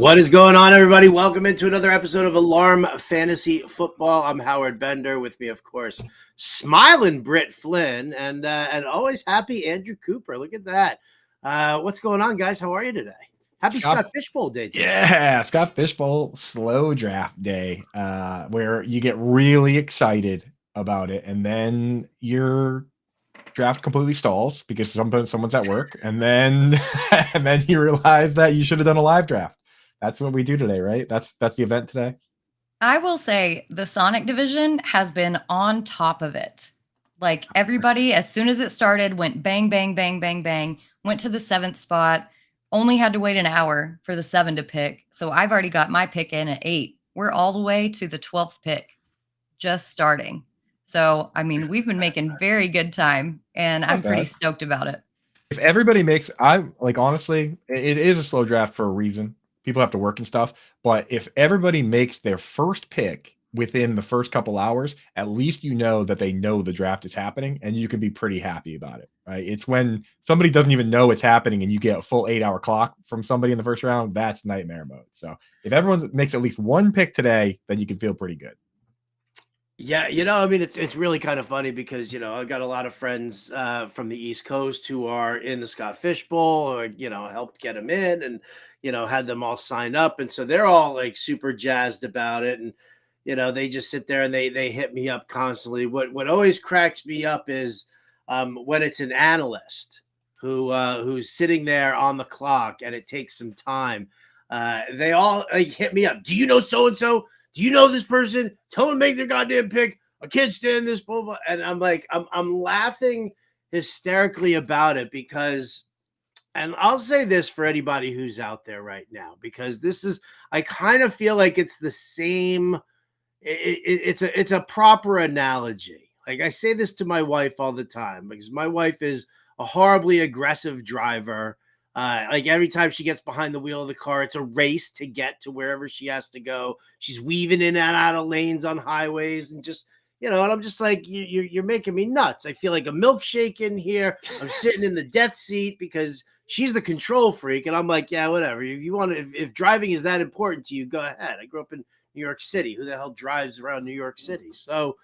What is going on, everybody? Welcome into another episode of Alarm Fantasy Football. I'm Howard Bender. With me, of course, smiling Britt Flynn and always happy Andrew Cooper. Look at that. What's going on, guys? How are you today? Happy Scott Fishbowl Day today. Yeah, Scott Fishbowl slow draft day, where you get really excited about it, and then your draft completely stalls because someone's at work, and then and then you realize that you should have done a live draft. That's what we do today, right? That's the event today. I will say the Sonic division has been on top of it. Like everybody, as soon as it started, went bang, bang, bang, bang, bang, went to the 7th spot, only had to wait an hour for the 7 to pick. So I've already got my pick in at 8. We're all the way to the 12th pick, just starting. So, I mean, we've been making very good time, and I'm pretty stoked about it. If everybody makes, honestly, it is a slow draft for a reason. People have to work and stuff. But if everybody makes their first pick within the first couple hours, at least you know that they know the draft is happening, and you can be pretty happy about it, right? It's when somebody doesn't even know it's happening and you get a full 8-hour clock from somebody in the first round, that's nightmare mode. So if everyone makes at least one pick today, then you can feel pretty good. Yeah, I mean, it's really kind of funny because, I've got a lot of friends from the East Coast who are in the Scott Fishbowl, or, helped get them in and, had them all sign up. And so they're all like super jazzed about it. And, they just sit there and they hit me up constantly. What always cracks me up is when it's an analyst who's sitting there on the clock and it takes some time. They all hit me up. Do you know so-and-so? Do you know this person? Tell them to make their goddamn pick. I can't stand this, blah, blah. And I'm like, I'm laughing hysterically about it because, and I'll say this for anybody who's out there right now, because I kind of feel like it's the same. It's a proper analogy. Like I say this to my wife all the time because my wife is a horribly aggressive driver. Like every time she gets behind the wheel of the car, it's a race to get to wherever she has to go. She's weaving in and out of lanes on highways and just, and I'm just like, you're making me nuts. I feel like a milkshake in here. I'm sitting in the death seat because she's the control freak. And I'm like, yeah, whatever. If you want to, if driving is that important to you, go ahead. I grew up in New York City. Who the hell drives around New York City? So,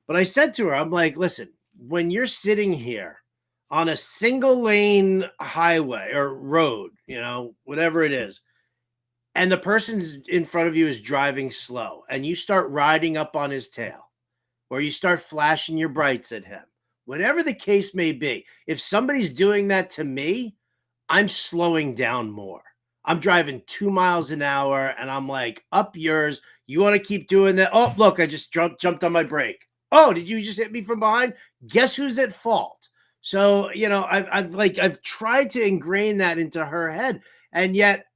but I said to her, I'm like, listen, when you're sitting here on a single lane highway or road, whatever it is, and the person in front of you is driving slow and you start riding up on his tail or you start flashing your brights at him, whatever the case may be, if somebody's doing that to me, I'm slowing down more. I'm driving 2 miles an hour and I'm like, up yours. You want to keep doing that? Oh, look, I just jumped on my brake. Oh, did you just hit me from behind? Guess who's at fault? So, I've tried to ingrain that into her head, and yet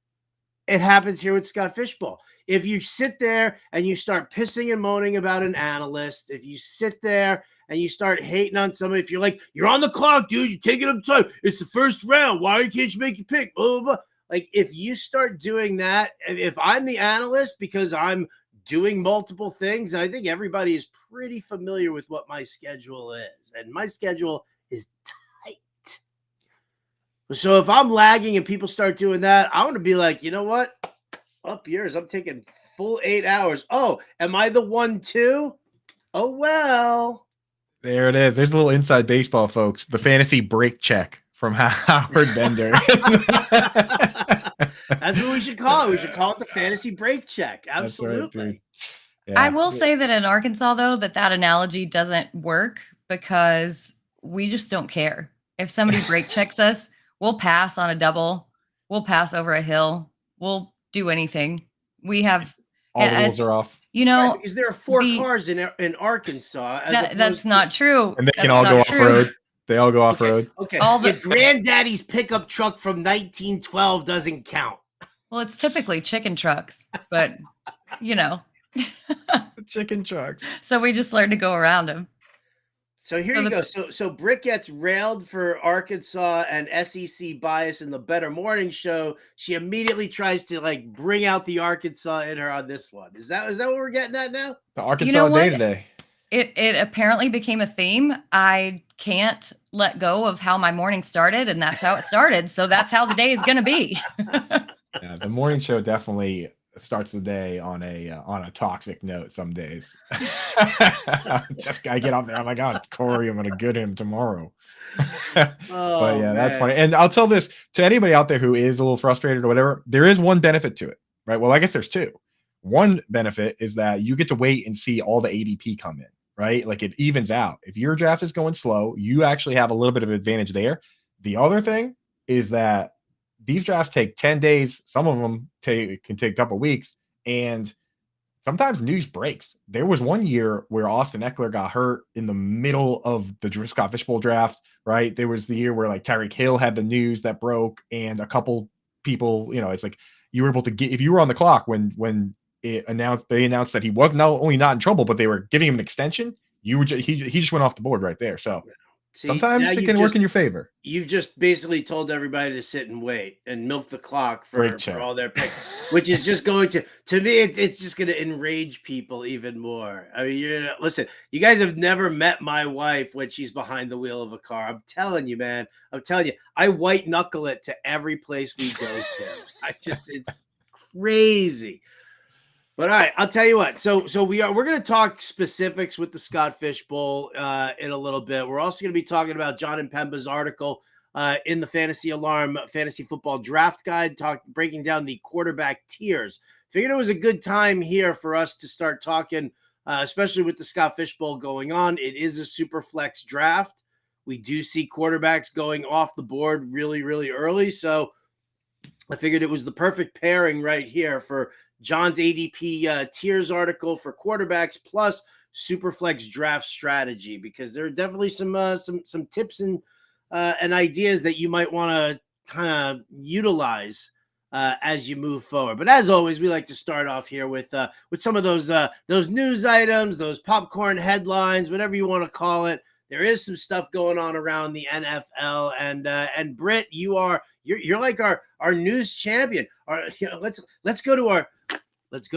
it happens here with Scott Fishbowl. If you sit there and you start pissing and moaning about an analyst, if you sit there and you start hating on somebody, if you're like, you're on the clock, dude, you're taking up time. It's the first round. Why can't you make your pick? Blah, blah, blah. Like, if you start doing that, if I'm the analyst because I'm doing multiple things, and I think everybody is pretty familiar with what my schedule is, and my schedule is tight. So if I'm lagging and people start doing that, I want to be like, you know what? Up yours. I'm taking full 8 hours. Oh, am I the one too? Oh, well. There it is. There's a little inside baseball, folks. The fantasy break check from Howard Bender. That's what we should call it. We should call it the fantasy break check. Absolutely. Right, yeah. I will say that in Arkansas, though, that analogy doesn't work because we just don't care. If somebody break checks us, we'll pass on a double. We'll pass over a hill. We'll do anything. We have all the rules are off. Right, because there are 4 cars in Arkansas. That's not true. And they can all go off road. They all go off road. Okay. If Granddaddy's pickup truck from 1912 doesn't count. Well, it's typically chicken trucks, but chicken trucks. So we just learned to go around them. So here you go. So Britt gets railed for Arkansas and SEC bias in the Better Morning Show. She immediately tries to bring out the Arkansas in her on this one. Is that what we're getting at now? The Arkansas day today. It apparently became a theme. I can't let go of how my morning started, and that's how it started. So that's how the day is going to be. Yeah, the morning show definitely starts the day on a toxic note some days. Just gotta get up there. Oh my God, Corey, I'm gonna get him tomorrow. But Oh yeah, that's funny. man. And I'll tell this to anybody out there who is a little frustrated or whatever. There is one benefit to it, right? Well, I guess there's two. One benefit is that you get to wait and see all the ADP come in, right? Like it evens out. If your draft is going slow, you actually have a little bit of advantage there. The other thing is that these drafts take 10 days. Some of them can take a couple weeks. And sometimes news breaks. There was one year where Austin Eckler got hurt in the middle of the Scott Fish Bowl draft, right? There was the year where like Tyreek Hill had the news that broke, and a couple people, it's like you were able to get, if you were on the clock when they announced that he was not only not in trouble, but they were giving him an extension. He just went off the board right there. So See, sometimes now it can work in your favor. You've just basically told everybody to sit and wait and milk the clock for Chat. all their picks, which is just going to me, it's just going to enrage people even more. I mean, listen, you guys have never met my wife when she's behind the wheel of a car. I'm telling you, man. I'm telling you, I white knuckle it to every place we go to. It's crazy. But all right, I'll tell you what. So we're going to talk specifics with the Scott Fish Bowl in a little bit. We're also going to be talking about John and Pemba's article in the Fantasy Alarm Fantasy Football Draft Guide, breaking down the quarterback tiers. Figured it was a good time here for us to start talking, especially with the Scott Fish Bowl going on. It is a super flex draft. We do see quarterbacks going off the board really, really early. So I figured it was the perfect pairing right here for John's ADP tiers article for quarterbacks plus Superflex draft strategy, because there are definitely some tips and ideas that you might want to kind of utilize as you move forward. But as always, we like to start off here with some of those news items, those popcorn headlines, whatever you want to call it. There is some stuff going on around the NFL, and Britt, you're like our news champion. Let's go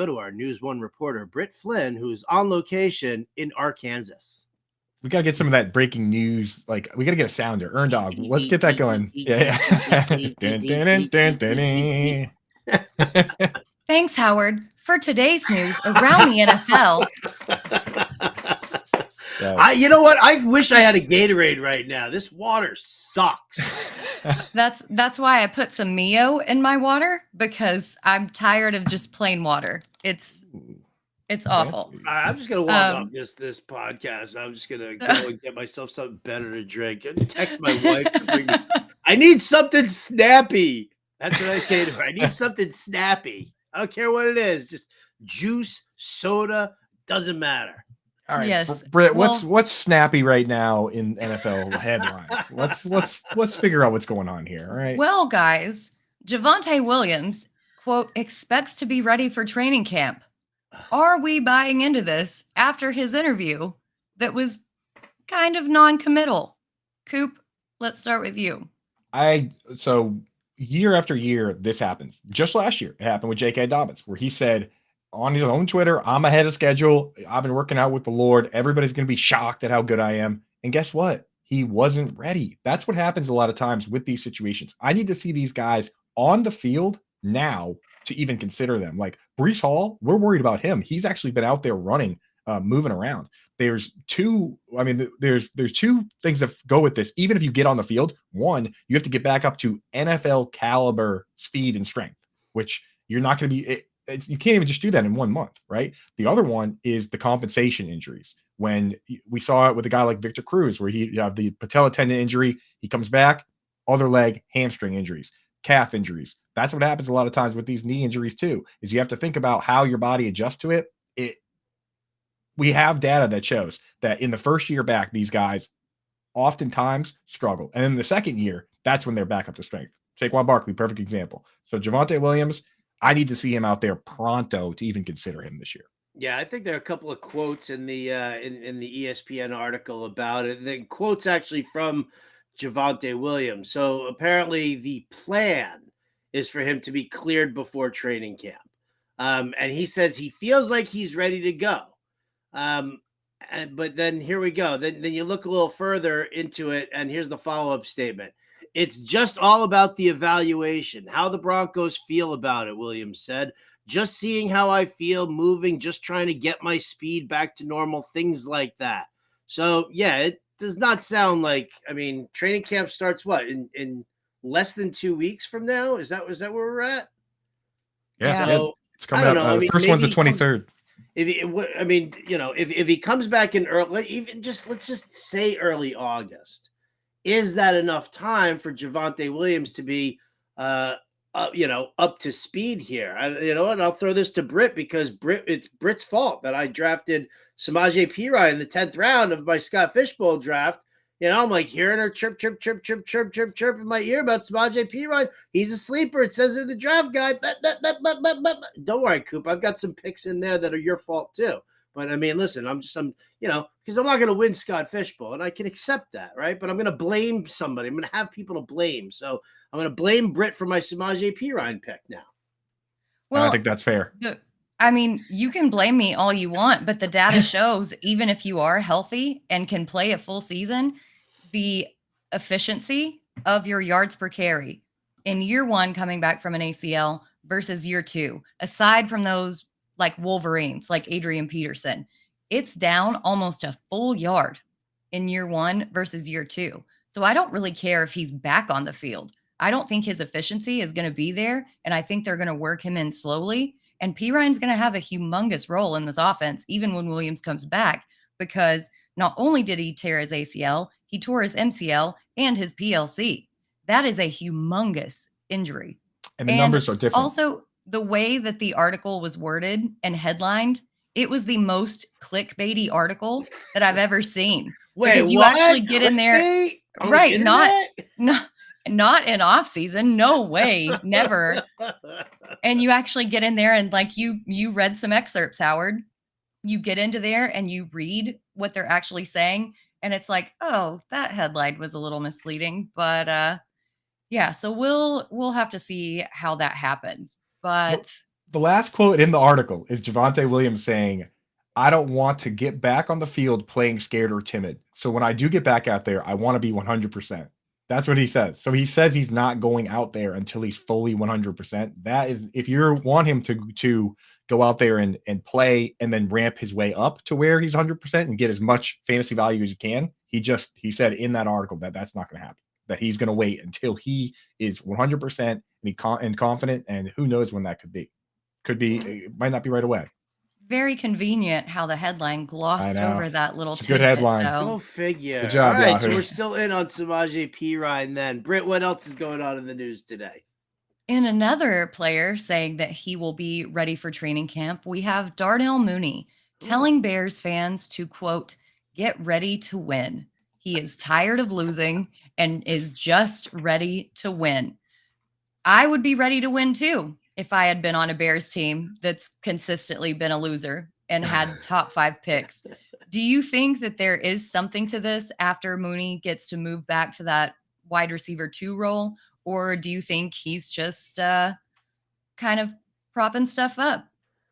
to our News One reporter, Britt Flynn, who's on location in Arkansas. We got to get some of that breaking news. Like, we got to get a sounder. Earn Dog. Let's get that going. Yeah. Thanks, Howard. For today's news around the NFL. You know what? I wish I had a Gatorade right now. This water sucks. That's why I put some Mio in my water, because I'm tired of just plain water. It's awful. I'm just gonna walk off this podcast. I'm just gonna go and get myself something better to drink and text my wife to bring me. I need something snappy. That's what I say to her. I need something snappy. I don't care what it is. Just juice, soda, doesn't matter. All right, yes. Britt, what's snappy right now in NFL headlines? Let's figure out what's going on here. All right. Well, guys, Javonte Williams, quote, expects to be ready for training camp. Are we buying into this after his interview that was kind of non-committal? Coop, let's start with you. So year after year, this happens. Just last year, it happened with J.K. Dobbins, where he said on his own Twitter, I'm ahead of schedule. I've been working out with the Lord. Everybody's going to be shocked at how good I am. And guess what? He wasn't ready. That's what happens a lot of times with these situations. I need to see these guys on the field now to even consider them. Like Breece Hall, we're worried about him. He's actually been out there running, moving around. There's two things that go with this. Even if you get on the field, one, you have to get back up to NFL caliber speed and strength, which you're not going to be. You can't even just do that in 1 month, right? The other one is the compensation injuries. When we saw it with a guy like Victor Cruz, where you have the patella tendon injury, he comes back, other leg, hamstring injuries, calf injuries. That's what happens a lot of times with these knee injuries too, is you have to think about how your body adjusts to it. We have data that shows that in the first year back, these guys oftentimes struggle. And in the second year, that's when they're back up to strength. Saquon Barkley, perfect example. So Javonte Williams, I need to see him out there pronto to even consider him this year. Yeah, I think there are a couple of quotes in the in the ESPN article about it. The quotes actually from Javonte Williams. So apparently the plan is for him to be cleared before training camp. And he says he feels like he's ready to go. But then here we go. Then you look a little further into it, and here's the follow-up statement. It's just all about the evaluation, how the Broncos feel about it, Williams said. Just seeing how I feel, moving, just trying to get my speed back to normal, things like that. So, yeah, it does not sound like, I mean, training camp starts what, in less than 2 weeks from now? Is that where we're at? Yeah, So, it's I coming don't up. know. I The mean, first one's the maybe he comes- 23rd. I mean, if he comes back in early, even just let's just say early August, is that enough time for Javonte Williams to be, up to speed here? And I'll throw this to Britt because it's Britt's fault that I drafted Samaje Perine in the 10th round of my Scott Fishbowl draft. I'm like hearing her chirp, chirp, chirp, chirp, chirp, chirp, chirp in my ear about Samaje Perine. He's a sleeper. It says in the draft guide. Don't worry, Coop. I've got some picks in there that are your fault too. But I mean, listen, because I'm not going to win Scott Fishbowl, and I can accept that, right? But I'm going to blame somebody. I'm going to have people to blame. So I'm going to blame Britt for my Samaje Perine pick now. Well, I think that's fair. I mean, you can blame me all you want, but the data shows even if you are healthy and can play a full season, the efficiency of your yards per carry in year one coming back from an ACL versus year two, aside from those like Wolverines, like Adrian Peterson, it's down almost a full yard in year one versus year two. So I don't really care if he's back on the field. I don't think his efficiency is going to be there. And I think they're going to work him in slowly. And Perine's going to have a humongous role in this offense, even when Williams comes back, because not only did he tear his ACL, he tore his MCL and his PLC. That is a humongous injury. And the numbers are different. Also, the way that the article was worded and headlined, it was the most clickbaity article that I've ever seen. Wait, because you what? actually get in there, right? Not in off season, no way, never. And you actually get in there and like you read some excerpts, Howard. You get into there and you read what they're actually saying, and it's like, oh, that headline was a little misleading, but yeah. So we'll have to see how that happens. But the last quote in the article is Javonte Williams saying, I don't want to get back on the field playing scared or timid. So when I do get back out there, I want to be 100%. That's what he says. So he says he's not going out there until he's fully 100%. That is, if you want him to go out there and play and then ramp his way up to where he's 100% and get as much fantasy value as you can, he said in that article that that's not going to happen, that he's going to wait until he is 100% and confident, and who knows when that could be. It might not be right away. Very convenient how the headline glossed over that little good headline. Go figure. Good job, all right, Yahoo. so we're still in on Samaje Perine then. Britt, what else is going on in the news today? In another player saying that he will be ready for training camp, we have Darnell Mooney telling Bears fans to, quote, get ready to win. He is tired of losing and is just ready to win. I would be ready to win too if I had been on a Bears team that's consistently been a loser and had top 5 picks. Do you think that there is something to this after Mooney gets to move back to that wide receiver 2 role? Or do you think he's just kind of propping stuff up?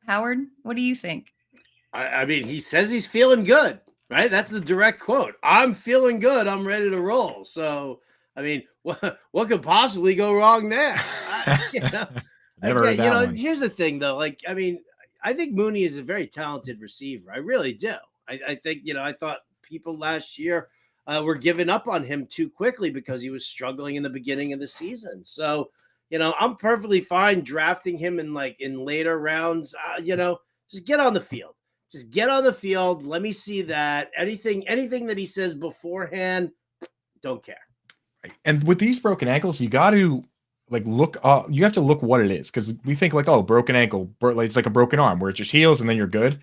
Howard, what do you think? I mean, he says he's feeling good, right? That's the direct quote. I'm feeling good. I'm ready to roll. So, I mean, what could possibly go wrong there? Here's the thing, though. Like, I mean, I think Mooney is a very talented receiver. I really do. I think, I thought people last year were giving up on him too quickly because he was struggling in the beginning of the season. So, I'm perfectly fine drafting him in later rounds. Just get on the field. Just get on the field. Let me see that. Anything that he says beforehand, don't care. And with these broken ankles, you got to look up. You have to look what it is, because we think broken ankle, it's like a broken arm where it just heals and then you're good.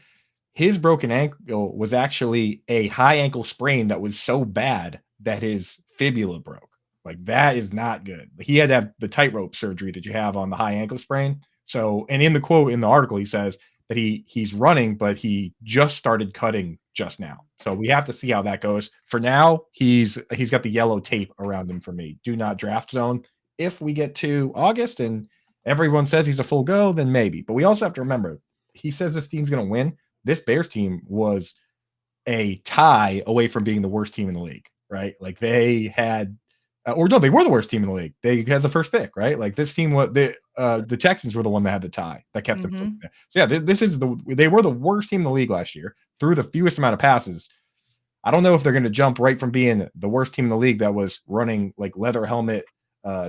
His broken ankle was actually a high ankle sprain that was so bad that his fibula broke. That is not good. He had to have the tightrope surgery that you have on the high ankle sprain. So, and in the quote in the article, he says that he's running, but he just started cutting just now. So we have to see how that goes. For now, he's got the yellow tape around him for me. Do not draft zone. If we get to August and everyone says he's a full go, then maybe. But we also have to remember, he says this team's going to win. This Bears team was a tie away from being the worst team in the league, right? They had or no, they were the worst team in the league. They had the first pick, right? Like this team, the Texans were the one that had the tie that kept them. Mhm. So yeah, they were the worst team in the league last year, threw the fewest amount of passes. I don't know if they're going to jump right from being the worst team in the league that was running like leather helmet,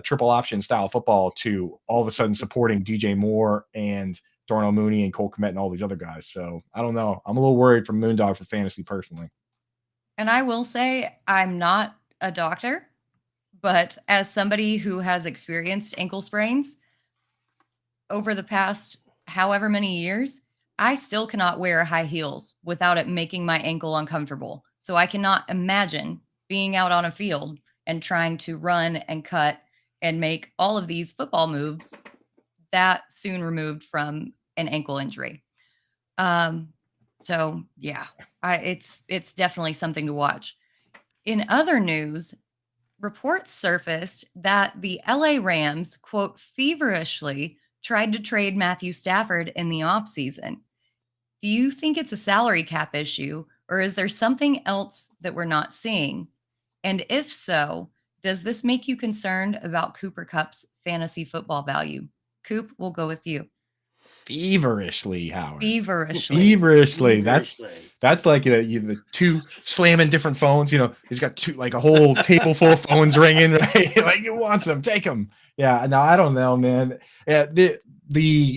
triple option style football to all of a sudden supporting DJ Moore and Darnell Mooney and Cole Kmet and all these other guys. So I don't know. I'm a little worried for Moondog for fantasy personally. And I will say I'm not a doctor, but as somebody who has experienced ankle sprains over the past however many years, I still cannot wear high heels without it making my ankle uncomfortable. So I cannot imagine being out on a field and trying to run and cut and make all of these football moves that soon removed from an ankle injury. So yeah, it's definitely something to watch. In other news, reports surfaced that the LA Rams, quote, feverishly tried to trade Matthew Stafford in the offseason. Do you think it's a salary cap issue, or is there something else that we're not seeing? And if so, does this make you concerned about Cooper Kupp's fantasy football value? Coop, we'll go with you. Feverishly, Howard. Feverishly. That's like the two slamming different phones. He's got two, like a whole table full of phones ringing. Right? Like he wants them, take them. Yeah. No, I don't know, man. Yeah.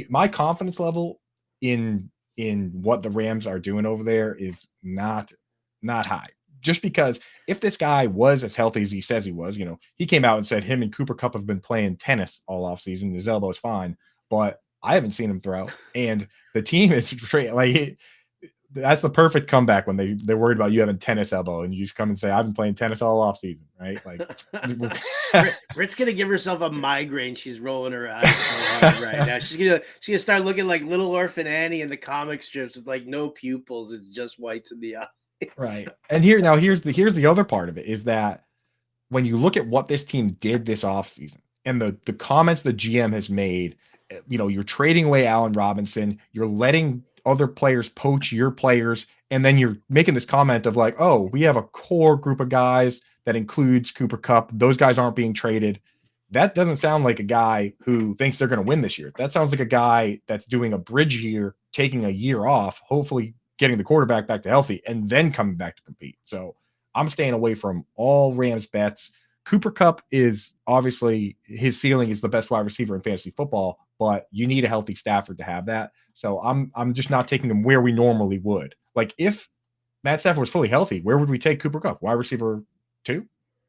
My confidence level in what the Rams are doing over there is not high. Just because if this guy was as healthy as he says he was, he came out and said him and Cooper Kupp have been playing tennis all offseason. His elbow's fine, but I haven't seen him throw. And the team is like, that's the perfect comeback when they're worried about you having tennis elbow and you just come and say, I've been playing tennis all offseason, right? Like Britt's gonna give herself a migraine. She's rolling her eyes so hard right now. She's gonna start looking like Little Orphan Annie in the comic strips with like no pupils. It's just whites in the eye. Right. And here's the other part of it is that when you look at what this team did this offseason and the comments the GM has made, you're trading away Allen Robinson, you're letting other players poach your players, and then you're making this comment of like, oh, we have a core group of guys that includes Cooper Kupp. Those guys aren't being traded. That doesn't sound like a guy who thinks they're going to win this year. That sounds like a guy that's doing a bridge year, taking a year off, hopefully getting the quarterback back to healthy, and then coming back to compete. So I'm staying away from all Rams bets. Cooper Kupp is obviously his ceiling is the best wide receiver in fantasy football, but you need a healthy Stafford to have that. So I'm just not taking him where we normally would. Like if Matt Stafford was fully healthy, where would we take Cooper Kupp? Wide receiver 2,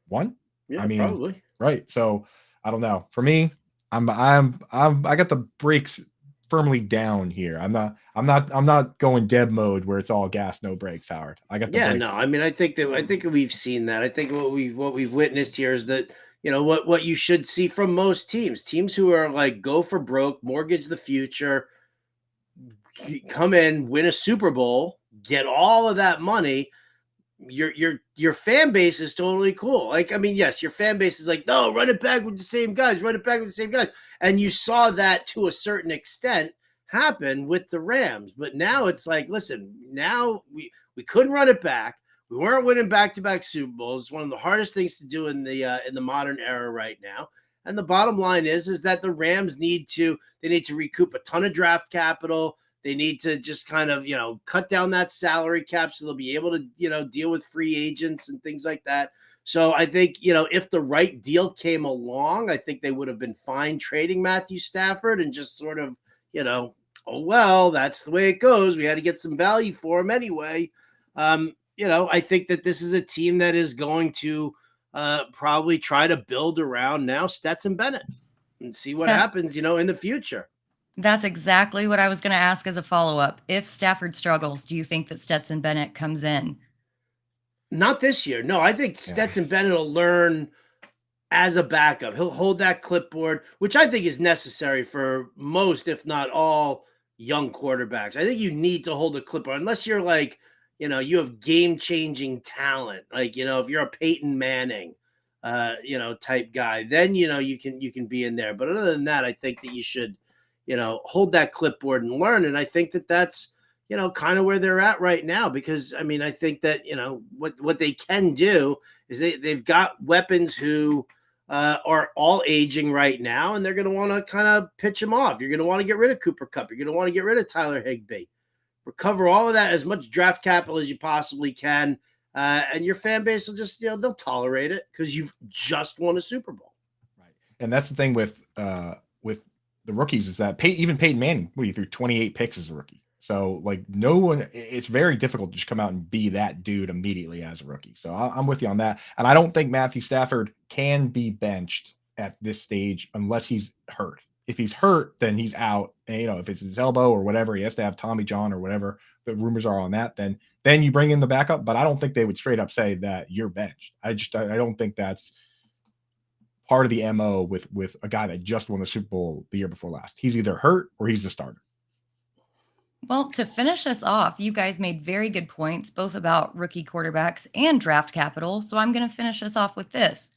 1? Yeah, I mean, probably. Right. So I don't know. For me, I got the brakes firmly down here. I'm not going Deb mode where it's all gas, no brakes, Howard. I got the brakes. No, I mean, I think we've seen that. I think what we've witnessed here is that, what you should see from most teams who are like go for broke, mortgage the future, come in, win a Super Bowl, get all of that money. Your fan base is totally cool. Like, I mean, yes, your fan base is like, no, run it back with the same guys, And you saw that to a certain extent happen with the Rams. But now it's like, listen, now we couldn't run it back. We weren't winning back-to-back Super Bowls. It's one of the hardest things to do in the modern era right now. And the bottom line is that the Rams need to recoup a ton of draft capital. They need to just kind of, cut down that salary cap so they'll be able to, deal with free agents and things like that. So I think, if the right deal came along, I think they would have been fine trading Matthew Stafford and just sort of, oh, well, that's the way it goes. We had to get some value for him anyway. I think that this is a team that is going to probably try to build around now Stetson Bennett and see what happens, in the future. That's exactly what I was going to ask as a follow-up. If Stafford struggles, do you think that Stetson Bennett comes in? Not this year. No, I think Stetson Bennett will learn as a backup. He'll hold that clipboard, which I think is necessary for most, if not all, young quarterbacks. I think you need to hold a clipboard unless you're like, you have game-changing talent. Like, if you're a Peyton Manning, type guy, then, you can be in there. But other than that, I think that you should, hold that clipboard and learn. And I think that that's, kind of where they're at right now, because I think that, what they can do is they've got weapons who, are all aging right now, and they're going to want to kind of pitch them off. You're going to want to get rid of Cooper Kupp. You're going to want to get rid of Tyler Higbee. Recover all of that, as much draft capital as you possibly can, and your fan base will just, they'll tolerate it because you've just won a Super Bowl. Right, and that's the thing with the rookies is that even Peyton Manning, he threw 28 picks as a rookie. So like no one, it's very difficult to just come out and be that dude immediately as a rookie. So I'm with you on that, and I don't think Matthew Stafford can be benched at this stage unless he's hurt. If he's hurt, then he's out. And, if it's his elbow or whatever, he has to have Tommy John or whatever the rumors are on that. Then you bring in the backup. But I don't think they would straight up say that you're benched. I don't think that's part of the MO with a guy that just won the Super Bowl the year before last. He's either hurt or he's the starter. Well, to finish us off, you guys made very good points, both about rookie quarterbacks and draft capital. So I'm going to finish us off with this.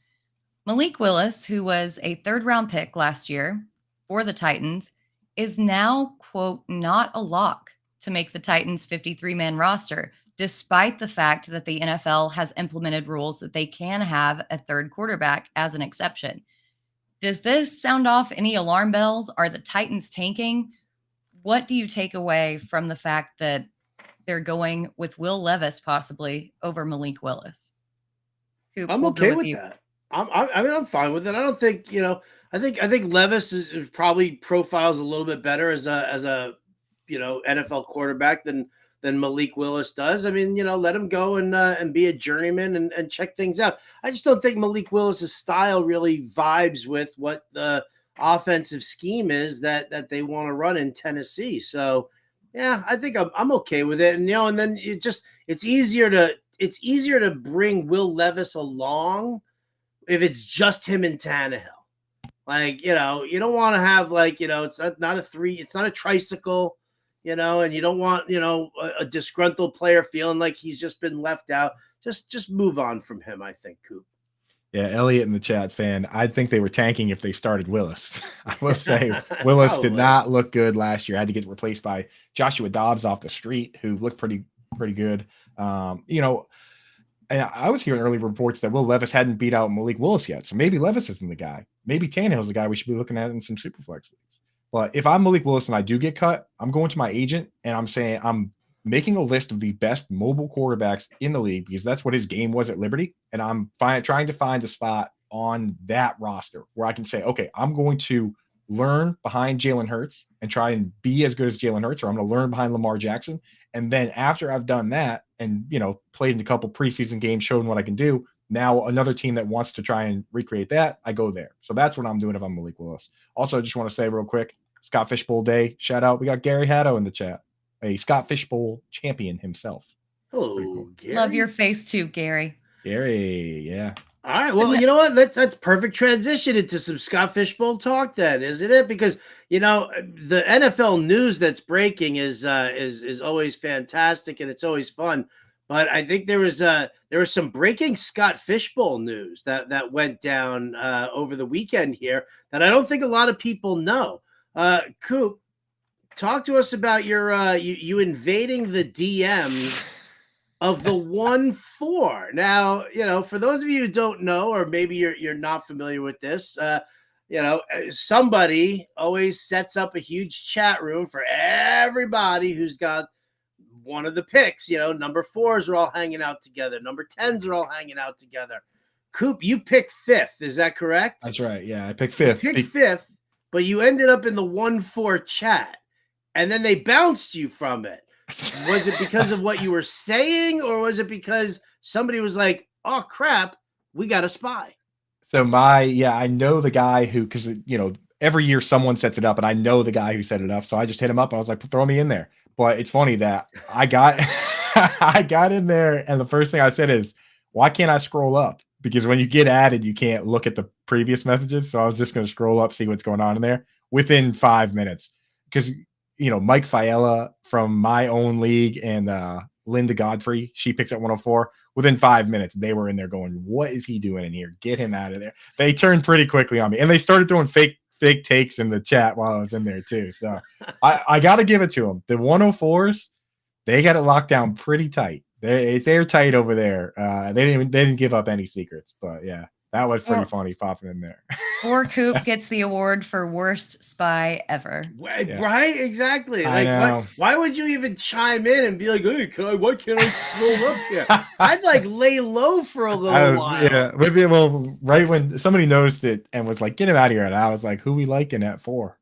Malik Willis, who was a 3rd-round pick last year for the Titans, is now, quote, not a lock to make the Titans 53-man roster, despite the fact that the NFL has implemented rules that they can have a 3rd quarterback as an exception. Does this sound off any alarm bells? Are the Titans tanking? What do you take away from the fact that they're going with Will Levis possibly over Malik Willis? Coop, I'm okay with that. I'm fine with it. I don't think, I think Levis is probably profiles a little bit better as a NFL quarterback than Malik Willis does. I mean, let him go and be a journeyman and check things out. I just don't think Malik Willis's style really vibes with what the offensive scheme is that they want to run in Tennessee. So yeah, I think I'm okay with it. And and then it's easier to bring Will Levis along if it's just him and Tannehill. Like, you don't want to have it's not a tricycle, and you don't want, a disgruntled player feeling like he's just been left out. Just move on from him, I think, Coop. Yeah, Elliot in the chat saying, I think they were tanking if they started Willis. I will say Willis did not look good last year. Had to get replaced by Joshua Dobbs off the street, who looked pretty good. And I was hearing early reports that Will Levis hadn't beat out Malik Willis yet. So maybe Levis isn't the guy. Maybe Tannehill's the guy we should be looking at in some superflex leagues. But if I'm Malik Willis and I do get cut, I'm going to my agent and I'm saying I'm making a list of the best mobile quarterbacks in the league because that's what his game was at Liberty. And I'm trying to find a spot on that roster where I can say, okay, I'm going to learn behind Jalen Hurts and try and be as good as Jalen Hurts, or I'm going to learn behind Lamar Jackson. And then after I've done that and, played in a couple preseason games, showing what I can do, now another team that wants to try and recreate that, I go there. So that's what I'm doing if I'm Malik Willis. Also, I just want to say real quick, Scott Fishbowl Day, shout out. We got Gary Hatto in the chat, a Scott Fishbowl champion himself. Hello, cool. Gary. Love your face too, Gary. Gary, yeah. All right, well, you know what? That's perfect transition into some Scott Fishbowl talk then, isn't it? Because, the NFL news that's breaking is always fantastic and it's always fun. But I think there was some breaking Scott Fishbowl news that went down over the weekend here that I don't think a lot of people know. Coop, talk to us about your you invading the DMs of the 1-4. Now, for those of you who don't know, or maybe you're not familiar with this, somebody always sets up a huge chat room for everybody who's got one of the picks. Number 4s are all hanging out together. Number 10s are all hanging out together. Coop, you picked 5th. Is that correct? That's right. Yeah, I picked 5th. You picked 5th, but you ended up in the 1-4 chat, and then they bounced you from it. Was it because of what you were saying, or was it because somebody was like, oh, crap, we got a spy? So I know the guy who, because, every year someone sets it up, and I know the guy who set it up. So I just hit him up. And I was like, throw me in there. But it's funny that I got I got in there, and the first thing I said is, why can't I scroll up? Because when you get added, you can't look at the previous messages. So I was just going to scroll up, see what's going on in there within 5 minutes. Because Mike Fiella from my own league and Linda Godfrey, she picks at 104. Within 5 minutes, they were in there going, what is he doing in here? Get him out of there. They turned pretty quickly on me. And they started throwing fake takes in the chat while I was in there too. So I got to give it to them. The 104s, they got it locked down pretty tight. It's airtight over there. They didn't give up any secrets. But yeah, That was pretty Well- funny popping in there. Or Coop gets the award for worst spy ever. Yeah. Right? Exactly. I Like, know. why would you even chime in and be like, hey, why can't I scroll up here? I'd like lay low for a little while. Yeah, maybe, well, right when somebody noticed it and was like, "Get him out of here," and I was like, "Who we liking that for?"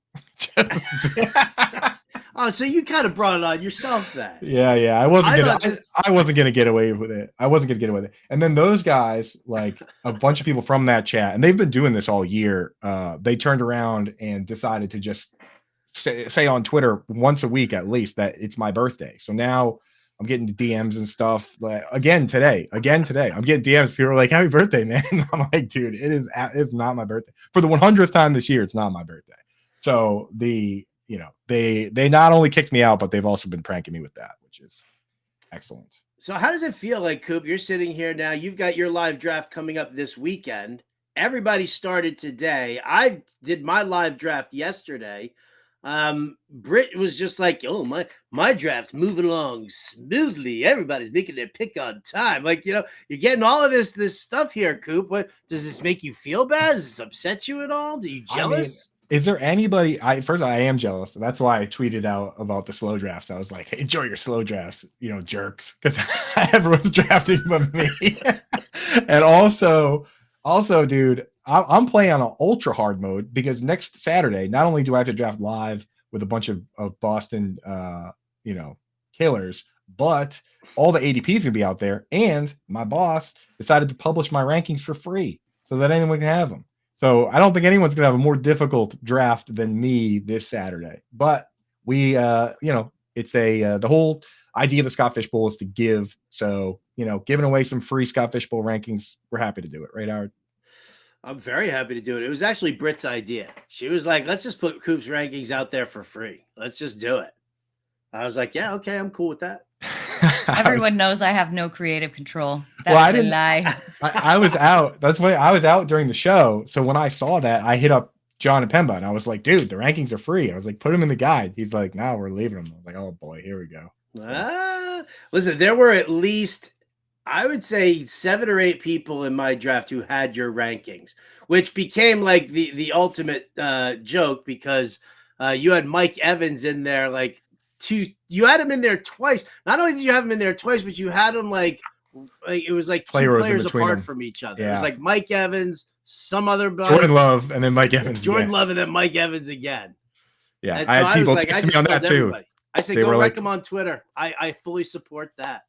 Oh, so you kind of brought it on yourself then. Yeah. I wasn't gonna get away with it. And then those guys, like a bunch of people from that chat, and they've been doing this all year. They turned around and decided to just say on Twitter once a week at least that it's my birthday. So now I'm getting the DMs and stuff. Like again today. I'm getting DMs. People are like, "Happy birthday, man!" I'm like, "Dude, it's not my birthday for the 100th time this year. It's not my birthday." So they not only kicked me out, but they've also been pranking me with that, which is excellent. So how does it feel like, Coop? You're sitting here now. You've got your live draft coming up this weekend. Everybody started today. I did my live draft yesterday. Britt was just like, "Oh, my draft's moving along smoothly. Everybody's making their pick on time." Like, you're getting all of this stuff here, Coop. What does this make you feel bad? Does this upset you at all? Are you jealous? Is there anybody? I am jealous. That's why I tweeted out about the slow drafts. I was like, "Hey, enjoy your slow drafts, jerks," because everyone's drafting but me. And also, dude, I'm playing on an ultra hard mode because next Saturday, not only do I have to draft live with a bunch of Boston, killers, but all the ADPs gonna be out there, and my boss decided to publish my rankings for free so that anyone can have them. So I don't think anyone's going to have a more difficult draft than me this Saturday. But we, it's the whole idea of the Scott Fish Bowl is to give. So, giving away some free Scott Fish Bowl rankings, we're happy to do it. Right, Howard? I'm very happy to do it. It was actually Britt's idea. She was like, "Let's just put Coop's rankings out there for free. Let's just do it." I was like, "Yeah, okay, I'm cool with that." Everyone knows I have no creative control. I That's a lie. I was out. That's why I was out during the show. So when I saw that, I hit up John and Pemba and I was like, "Dude, the rankings are free." I was like, "Put them in the guide." He's like, "No, we're leaving them." I was like, "Oh boy, here we go." Listen, there were at least, I would say, 7 or 8 people in my draft who had your rankings, which became like the ultimate joke because you had Mike Evans in there, like you had him in there twice. Not only did you have him in there twice, but you had him like it was like 2 players apart from each other. Yeah. It was like Mike Evans, some other Jordan Love, and then Mike Evans. Jordan Love, and then Mike Evans again. Yeah, and so I had people texting me on that too. I said, go wreck him on Twitter. I fully support that.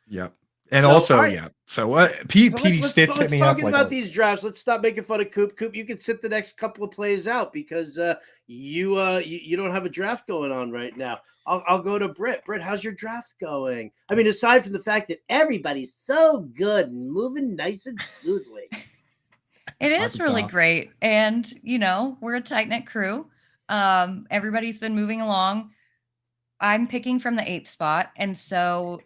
Yep. And so, also, right. Yeah. So what? PD Stitch hit me up. Talking about these drafts, let's stop making fun of Coop. Coop, you can sit the next couple of plays out because you don't have a draft going on right now. I'll go to Britt. Britt, how's your draft going? I mean, aside from the fact that everybody's so good and moving nice and smoothly. It is really great. And, we're a tight-knit crew. Everybody's been moving along. I'm picking from the 8th spot. And so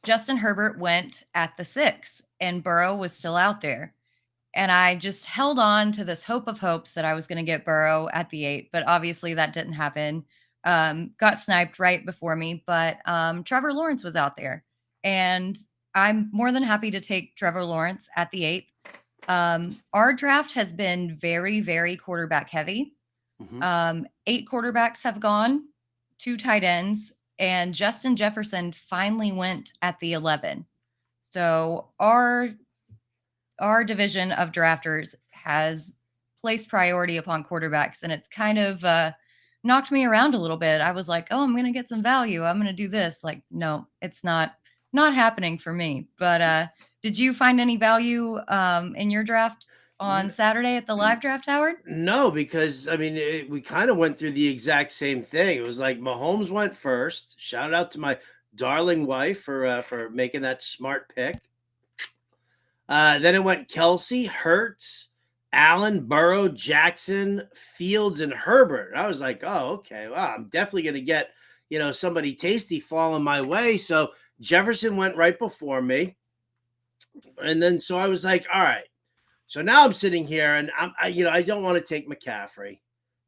Justin Herbert went at the 6th and Burrow was still out there. And I just held on to this hope of hopes that I was going to get Burrow at the 8th, but obviously that didn't happen. Got sniped right before me, but Trevor Lawrence was out there and I'm more than happy to take Trevor Lawrence at the 8th. Our draft has been very, very quarterback heavy. 8 quarterbacks have gone, 2 tight ends, and Justin Jefferson finally went at the 11. So our division of drafters has placed priority upon quarterbacks, and it's kind of knocked me around a little bit. I was like, "Oh, I'm going to get some value. I'm going to do this." Like, no, it's not happening for me. But did you find any value in your draft on Saturday at the live draft, Howard? No, because I mean, we kind of went through the exact same thing. It was like Mahomes went first. Shout out to my darling wife for making that smart pick. Then it went Kelsey, Hurts, Allen, Burrow, Jackson, Fields, and Herbert. I was like, "Oh, okay. Well, I'm definitely going to get somebody tasty falling my way." So Jefferson went right before me, and then so I was like, "All right." So now I'm sitting here and I don't want to take McCaffrey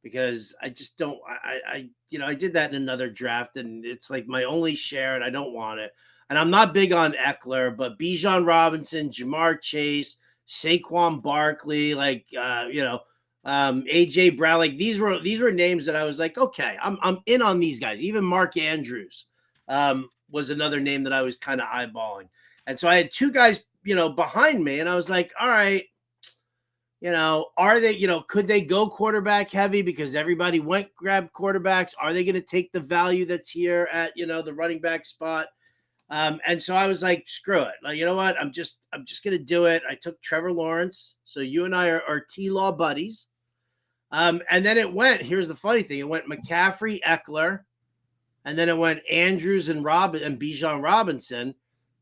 because I just don't, I did that in another draft and it's like my only share and I don't want it. And I'm not big on Eckler, but Bijan Robinson, Jamar Chase, Saquon Barkley, like AJ Brown. Like these were names that I was like, okay, I'm in on these guys. Even Mark Andrews was another name that I was kind of eyeballing. And so I had two guys, behind me, and I was like, all right, are they, could they go quarterback heavy because everybody went grab quarterbacks? Are they going to take the value that's here at, the running back spot? And so I was like, screw it. Like, you know what? I'm just going to do it. I took Trevor Lawrence. So you and I are T-Law buddies. And then here's the funny thing. It went McCaffrey, Eckler, and then it went Andrews and Bijan Robinson,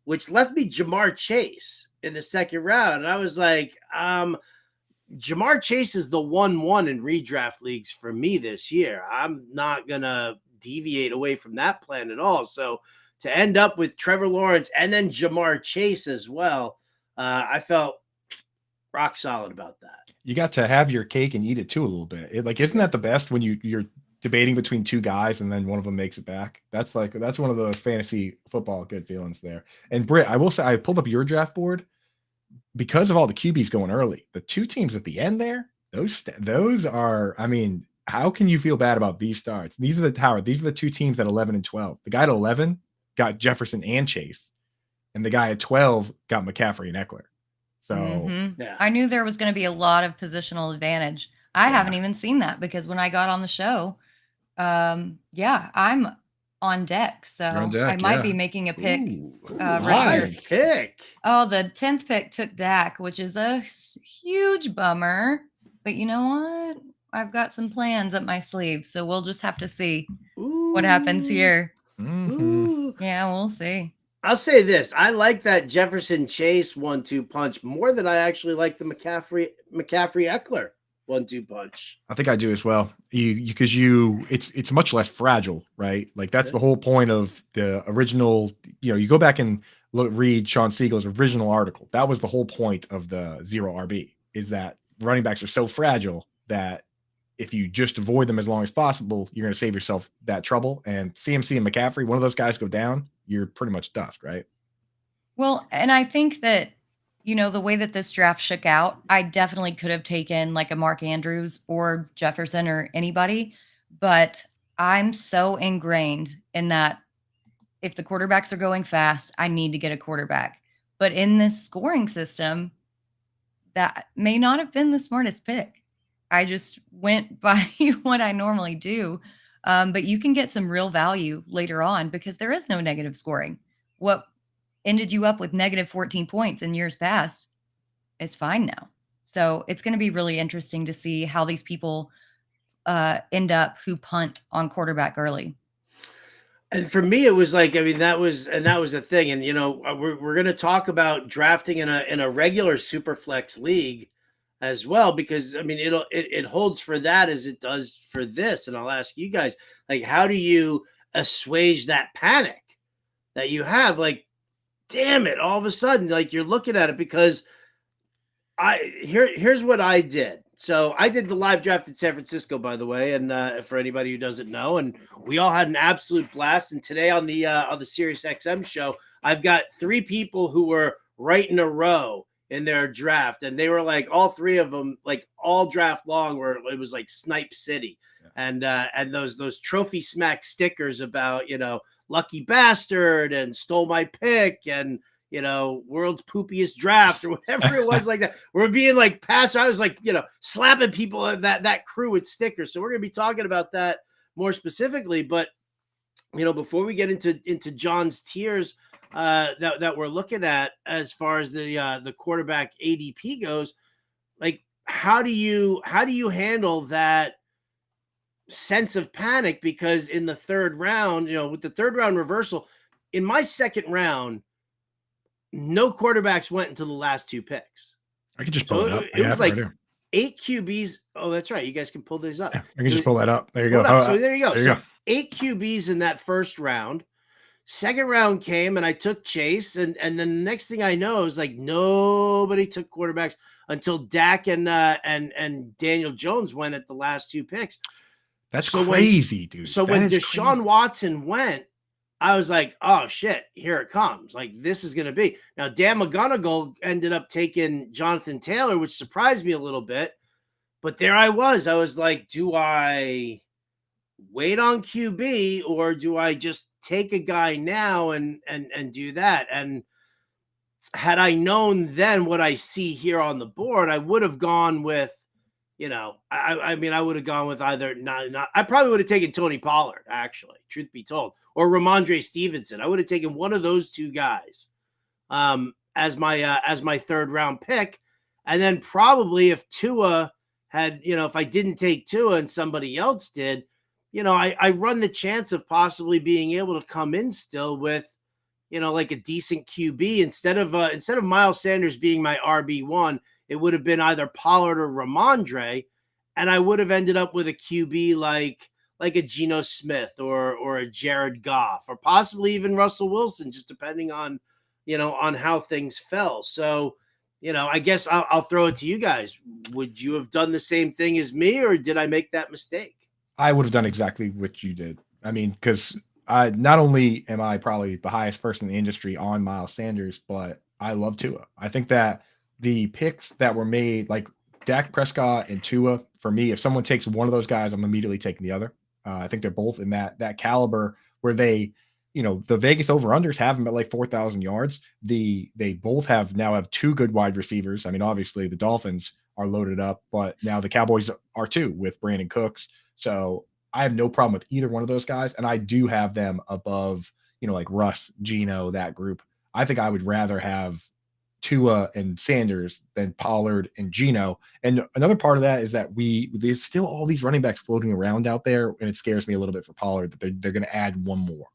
which left me Jamar Chase in the second round. And I was like, Jamar Chase is the 1-1 in redraft leagues for me this year. I'm not going to deviate away from that plan at all. So to end up with Trevor Lawrence and then Jamar Chase as well, I felt rock solid about that. You got to have your cake and eat it too a little bit. Isn't that the best when you're debating between two guys and then one of them makes it back? That's one of the fantasy football good feelings there. And Britt, I will say, I pulled up your draft board. Because of all the QBs going early, the two teams at the end there, those are, I mean, how can you feel bad about these starts? These are the two teams at 11 and 12. The guy at 11 got Jefferson and Chase, and the guy at 12 got McCaffrey and Eckler. So yeah. I knew there was going to be a lot of positional advantage. I haven't even seen that because when I got on the show, I'm on deck. So I might be making a pick. Pick. Oh, the 10th pick took Dak, which is a huge bummer. But you know what? I've got some plans up my sleeve. So we'll just have to see what happens here. Mm-hmm. Yeah, we'll see. I'll say this. I like that Jefferson Chase 1-2 punch more than I actually like the McCaffrey Eckler 1-2 punch. I think I do as well. It's much less fragile, right? Like that's the whole point of the original. You go back and read Sean Siegel's original article. That was the whole point of the 0 RB, is that running backs are so fragile that if you just avoid them as long as possible, you're going to save yourself that trouble. And CMC and McCaffrey, one of those guys go down, you're pretty much dust, right? Well, and I think that the way that this draft shook out, I definitely could have taken like a Mark Andrews or Jefferson or anybody, but I'm so ingrained in that if the quarterbacks are going fast, I need to get a quarterback. But in this scoring system, that may not have been the smartest pick. I just went by what I normally do. But you can get some real value later on because there is no negative scoring. What ended you up with negative 14 points in years past is fine now. So it's going to be really interesting to see how these people end up who punt on quarterback early. And for me, it was like, I mean, that was the thing. And, we're going to talk about drafting in a regular super flex league as well, because I mean, it holds for that as it does for this. And I'll ask you guys, like, how do you assuage that panic that you have? Like, damn it, all of a sudden, like you're looking at it, because here's what I did. So I did the live draft in San Francisco, by the way, and for anybody who doesn't know, and we all had an absolute blast. And today on the Sirius XM show, I've got 3 people who were right in a row in their draft, and they were like all 3 of them, like all draft long, where it was like Snipe City, and those trophy smack stickers about lucky bastard and stole my pick and world's poopiest draft or whatever it was like that. We're being like passed. I was like, slapping people that crew with stickers. So we're going to be talking about that more specifically. But, before we get into John's tiers that we're looking at as far as the quarterback ADP goes, like, how do you handle that sense of panic? Because in the third round, with the third round reversal, in my second round, no quarterbacks went until the last 2 picks. I could just pull it up. It was like 8 QBs. Oh, that's right. You guys can pull these up. Yeah, I can just pull that up. There you go. So there you go. So 8 QBs in that first round. Second round came and I took Chase. And then the next thing I know is like nobody took quarterbacks until Dak and Daniel Jones went at the last 2 picks. That's crazy, dude. So when DeSean Watson went, I was like, oh shit, here it comes. Like, this is going to be. Now, Dan McGonigal ended up taking Jonathan Taylor, which surprised me a little bit. But there I was. I was like, do I wait on QB or do I just take a guy now and do that? And had I known then what I see here on the board, I would have gone with, I mean, I would have gone with either I probably would have taken Tony Pollard, actually, truth be told, or Ramondre Stevenson. I would have taken one of those two guys as my third round pick. And then probably if Tua had, if I didn't take Tua and somebody else did, I run the chance of possibly being able to come in still with, like a decent QB instead of Miles Sanders being my RB1. It would have been either Pollard or Ramondre, and I would have ended up with a QB like a Geno Smith or a Jared Goff or possibly even Russell Wilson, just depending on, on how things fell. So, I guess I'll throw it to you guys. Would you have done the same thing as me, or did I make that mistake? I would have done exactly what you did. I mean, because not only am I probably the highest person in the industry on Miles Sanders, but I love Tua. I think that the picks that were made, like Dak Prescott and Tua, for me, if someone takes one of those guys, I'm immediately taking the other. I think they're both in that caliber where they, the Vegas over-unders have them at like 4,000 yards. They both have two good wide receivers. I mean, obviously the Dolphins are loaded up, but now the Cowboys are too with Brandon Cooks. So I have no problem with either one of those guys. And I do have them above, like Russ, Geno, that group. I think I would rather have Tua and Sanders than Pollard and Geno. And another part of that is that there's still all these running backs floating around out there. And it scares me a little bit for Pollard that they're going to add one more.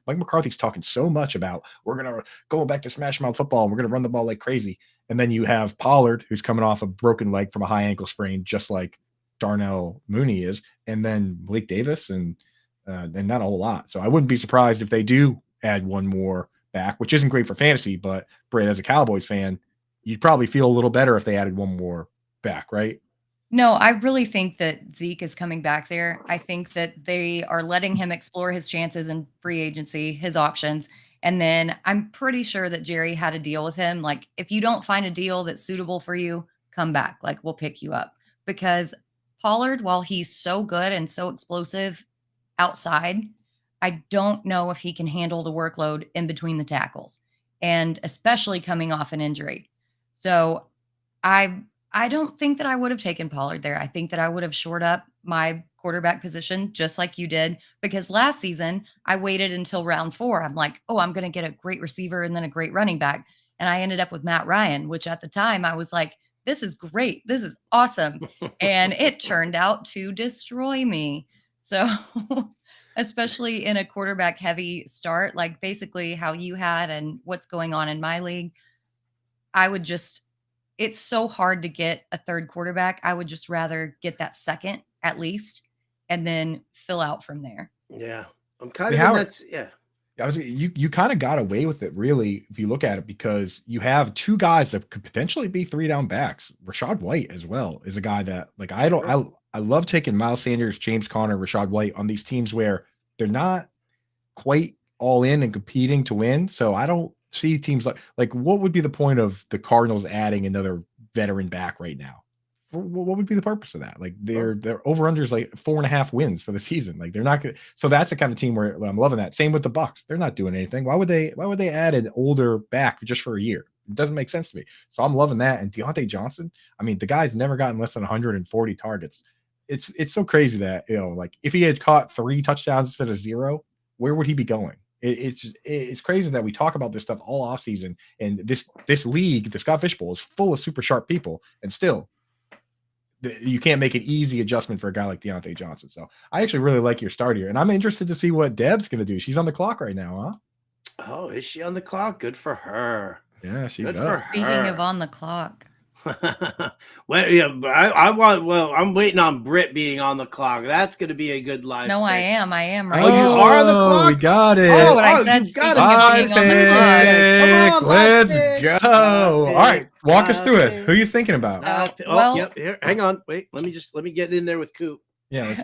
Mike McCarthy's talking so much about we're going to go back to smash mouth football. And we're going to run the ball like crazy. And then you have Pollard, who's coming off a broken leg from a high ankle sprain, just like Darnell Mooney is, and then Blake Davis and not a whole lot. So I wouldn't be surprised if they do add one more back, which isn't great for fantasy, but Britt, as a Cowboys fan, you'd probably feel a little better if they added one more back, right? No, I really think that Zeke is coming back there. I think that they are letting him explore his chances in free agency, his options. And then I'm pretty sure that Jerry had a deal with him. Like, if you don't find a deal that's suitable for you, come back. Like, we'll pick you up. Because Pollard, while he's so good and so explosive outside, I don't know if he can handle the workload in between the tackles, and especially coming off an injury. So I don't think that I would have taken Pollard there. I think that I would have shored up my quarterback position just like you did, because last season I waited until round 4. I'm like, oh, I'm going to get a great receiver and then a great running back. And I ended up with Matt Ryan, which at the time I was like, this is great. This is awesome. And it turned out to destroy me. So especially in a quarterback heavy start, like basically how you had and what's going on in my league, it's so hard to get a third quarterback. I would just rather get that second at least and then fill out from there. Yeah. I'm kind of that's you kind of got away with it, really, if you look at it, because you have two guys that could potentially be 3-down backs. Rashad White as well is a guy that, like, I love taking Miles Sanders, James Conner, Rashad White on these teams where they're not quite all in and competing to win. So I don't see teams like what would be the point of the Cardinals adding another veteran back right now? What would be the purpose of that? Like their over-unders like 4.5 wins for the season. Like they're not good. So that's the kind of team where I'm loving that. Same with the Bucks. They're not doing anything. Why would they add an older back just for a year? It doesn't make sense to me. So I'm loving that. And Deontay Johnson, I mean, the guy's never gotten less than 140 targets. It's so crazy that, like if he had caught 3 touchdowns instead of 0, where would he be going? It's crazy that we talk about this stuff all off season, and this league, the Scott Fish Bowl, is full of super sharp people, and still you can't make an easy adjustment for a guy like Deontay Johnson. So I actually really like your start here, and I'm interested to see what Deb's going to do. She's on the clock right now, huh? Oh, is she on the clock? Good for her. Yeah, she's good for Speaking her. of on the clock. Well, yeah, I'm waiting on Britt being on the clock. That's going to be a good live. No, pick. I am right. Oh, you are on the clock? We got it. That's what I said. Speaking of being on the clock. Come on, let's go. All right, walk us through it. Who are you thinking about? Yep. Here, hang on. Wait, let me get in there with Coop. Yeah, let's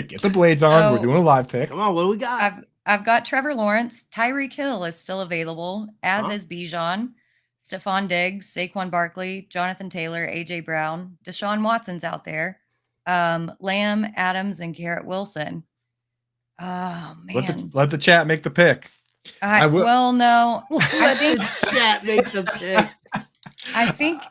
get the blades on. We're doing a live pick. Come on, what do we got? I've got Trevor Lawrence. Tyreek Hill is still available, as is Bijan, Stephon Diggs, Saquon Barkley, Jonathan Taylor, AJ Brown, DeSean Watson's out there, Lamb, Adams, and Garrett Wilson. Oh man, Let the chat make the pick. I will. Well, no, Let the chat make the pick. I think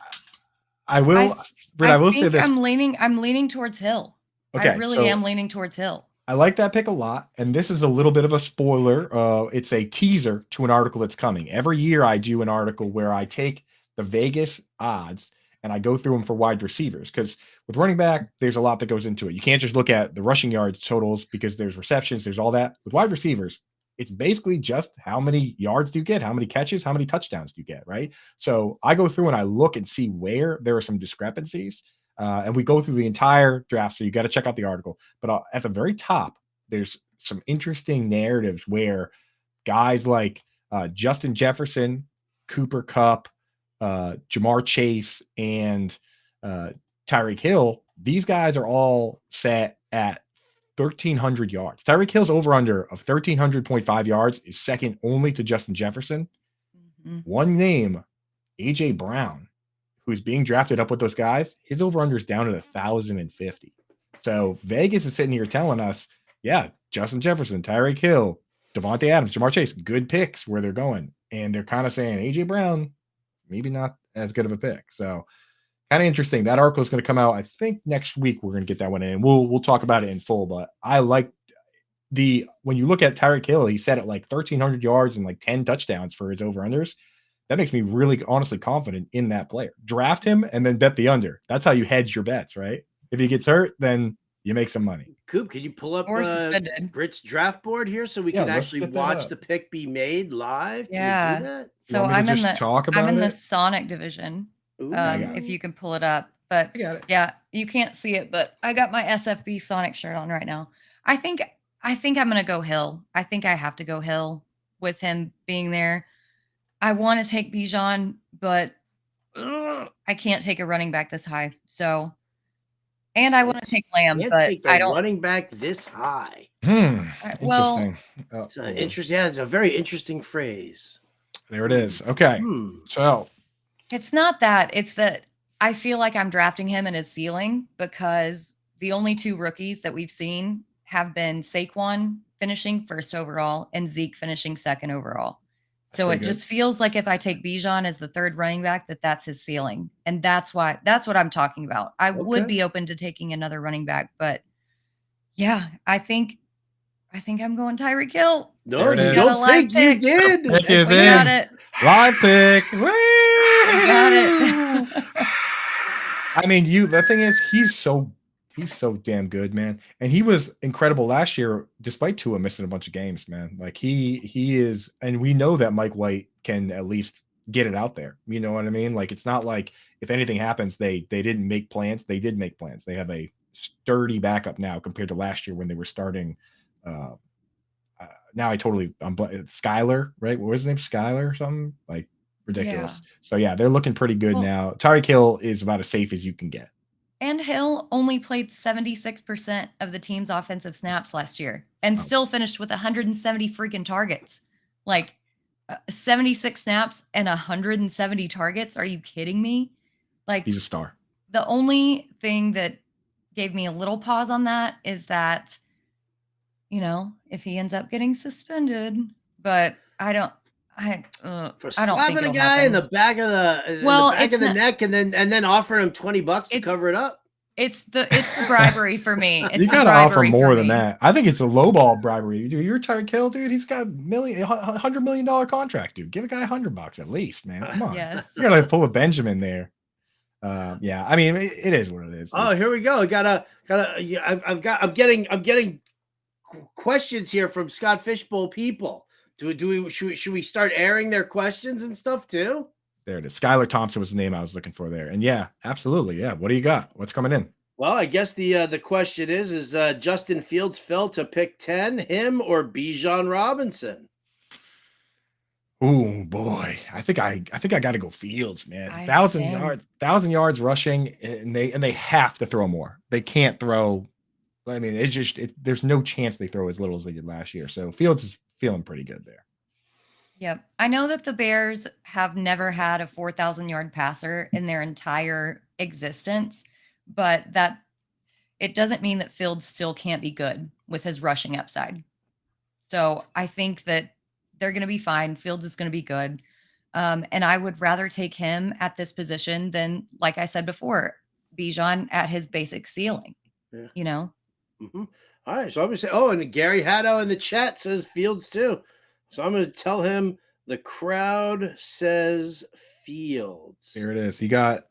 I will. But I will say this: I'm leaning towards Hill. Okay, I really am leaning towards Hill. I like that pick a lot, and this is a little bit of a spoiler. It's a teaser to an article that's coming. Every year I do an article where I take the Vegas odds and I go through them for wide receivers, because with running back, there's a lot that goes into it. You can't just look at the rushing yards totals because there's receptions, there's all that. With wide receivers, it's basically just how many yards do you get, how many catches, how many touchdowns do you get, right? So I go through and I look and see where there are some discrepancies. And we go through the entire draft, so you got to check out the article. But at the very top, there's some interesting narratives where guys like Justin Jefferson, Cooper Kupp, Jamar Chase, and Tyreek Hill, these guys are all set at 1,300 yards. Tyreek Hill's over-under of 1,300.5 yards is second only to Justin Jefferson. Mm-hmm. One name, A.J. Brown, who's being drafted up with those guys, his over-under is down to 1,050. So Vegas is sitting here telling us, yeah, Justin Jefferson, Tyreek Hill, Davante Adams, Jamar Chase, good picks where they're going. And they're kind of saying A.J. Brown, maybe not as good of a pick. So kind of interesting. That article is going to come out, I think, next week. We're going to get that one in. We'll talk about it in full. But I like when you look at Tyreek Hill, he set it like 1,300 yards and like 10 touchdowns for his over-unders. That makes me really honestly confident in that player. Draft him and then bet the under. That's how you hedge your bets, right? If he gets hurt, then you make some money. Coop, can you pull up Britt's draft board here so we can actually watch the pick be made live? Yeah. Can you do that? So I'm in the Sonic division. Ooh, if you can pull it up. But yeah, you can't see it, but I got my SFB Sonic shirt on right now. I think I'm going to go Hill. I think I have to go Hill with him being there. I want to take Bijan, but I can't take a running back this high. So, and I want to take Lamb, but I don't. Running back this high. Well, it's interesting. Yeah, it's a very interesting phrase. There it is. Okay, so it's not that. It's that I feel like I'm drafting him in his ceiling because the only two rookies that we've seen have been Saquon finishing first overall and Zeke finishing second overall. So it just feels like if I take Bijan as the third running back, that's his ceiling. And that's what I'm talking about. I would be open to taking another running back, but yeah, I think I'm going Tyreek Hill. No, you don't think you did. Pick is in. Got it. Live pick. Got it. I mean, the thing is, he's so damn good, man. And he was incredible last year, despite Tua missing a bunch of games, man. Like he is, and we know that Mike White can at least get it out there. You know what I mean? Like, it's not like if anything happens, they didn't make plans. They did make plans. They have a sturdy backup now compared to last year when they were starting. Now I'm Skyler, right? What was his name? Skyler or something? Like ridiculous. Yeah. So yeah, they're looking pretty good now. Tyreek Hill is about as safe as you can get. And Hill only played 76% of the team's offensive snaps last year and still finished with 170 freaking targets. Like 76 snaps and 170 targets. Are you kidding me? Like, he's a star. The only thing that gave me a little pause on that is that, if he ends up getting suspended, but I don't slapping a guy in the back of the neck and then offering him $20 to cover it up. It's the bribery for me. You gotta offer more than that. I think it's a lowball bribery. Dude, you're Tyreek Hill, dude. He's got $100 million contract, dude. Give a guy $100 at least, man. Come on. Yes. You gotta pull a Benjamin there. Yeah. I mean, it is what it is. Oh, here we go. I'm getting questions here from Scott Fishbowl people. Should we start airing their questions and stuff too? There it is. Skylar Thompson was the name I was looking for there. And yeah, absolutely. Yeah. What do you got? What's coming in? Well, I guess the question is Justin Fields fell to pick 10, him or Bijan Robinson? Oh boy. I think I got to go Fields, man. 1,000 yards rushing, and they have to throw more. They can't throw. I mean, there's no chance they throw as little as they did last year. So Fields feeling pretty good there. Yep. I know that the Bears have never had a 4,000-yard passer in their entire existence, but that it doesn't mean that Fields still can't be good with his rushing upside. So I think that they're going to be fine. Fields is going to be good. And I would rather take him at this position than, like I said before, Bijan at his basic ceiling. Yeah. You know? Mm-hmm. All right. So I'm going to say, oh, and Gary Haddow in the chat says Fields too. So I'm going to tell him the crowd says Fields. There it is. You got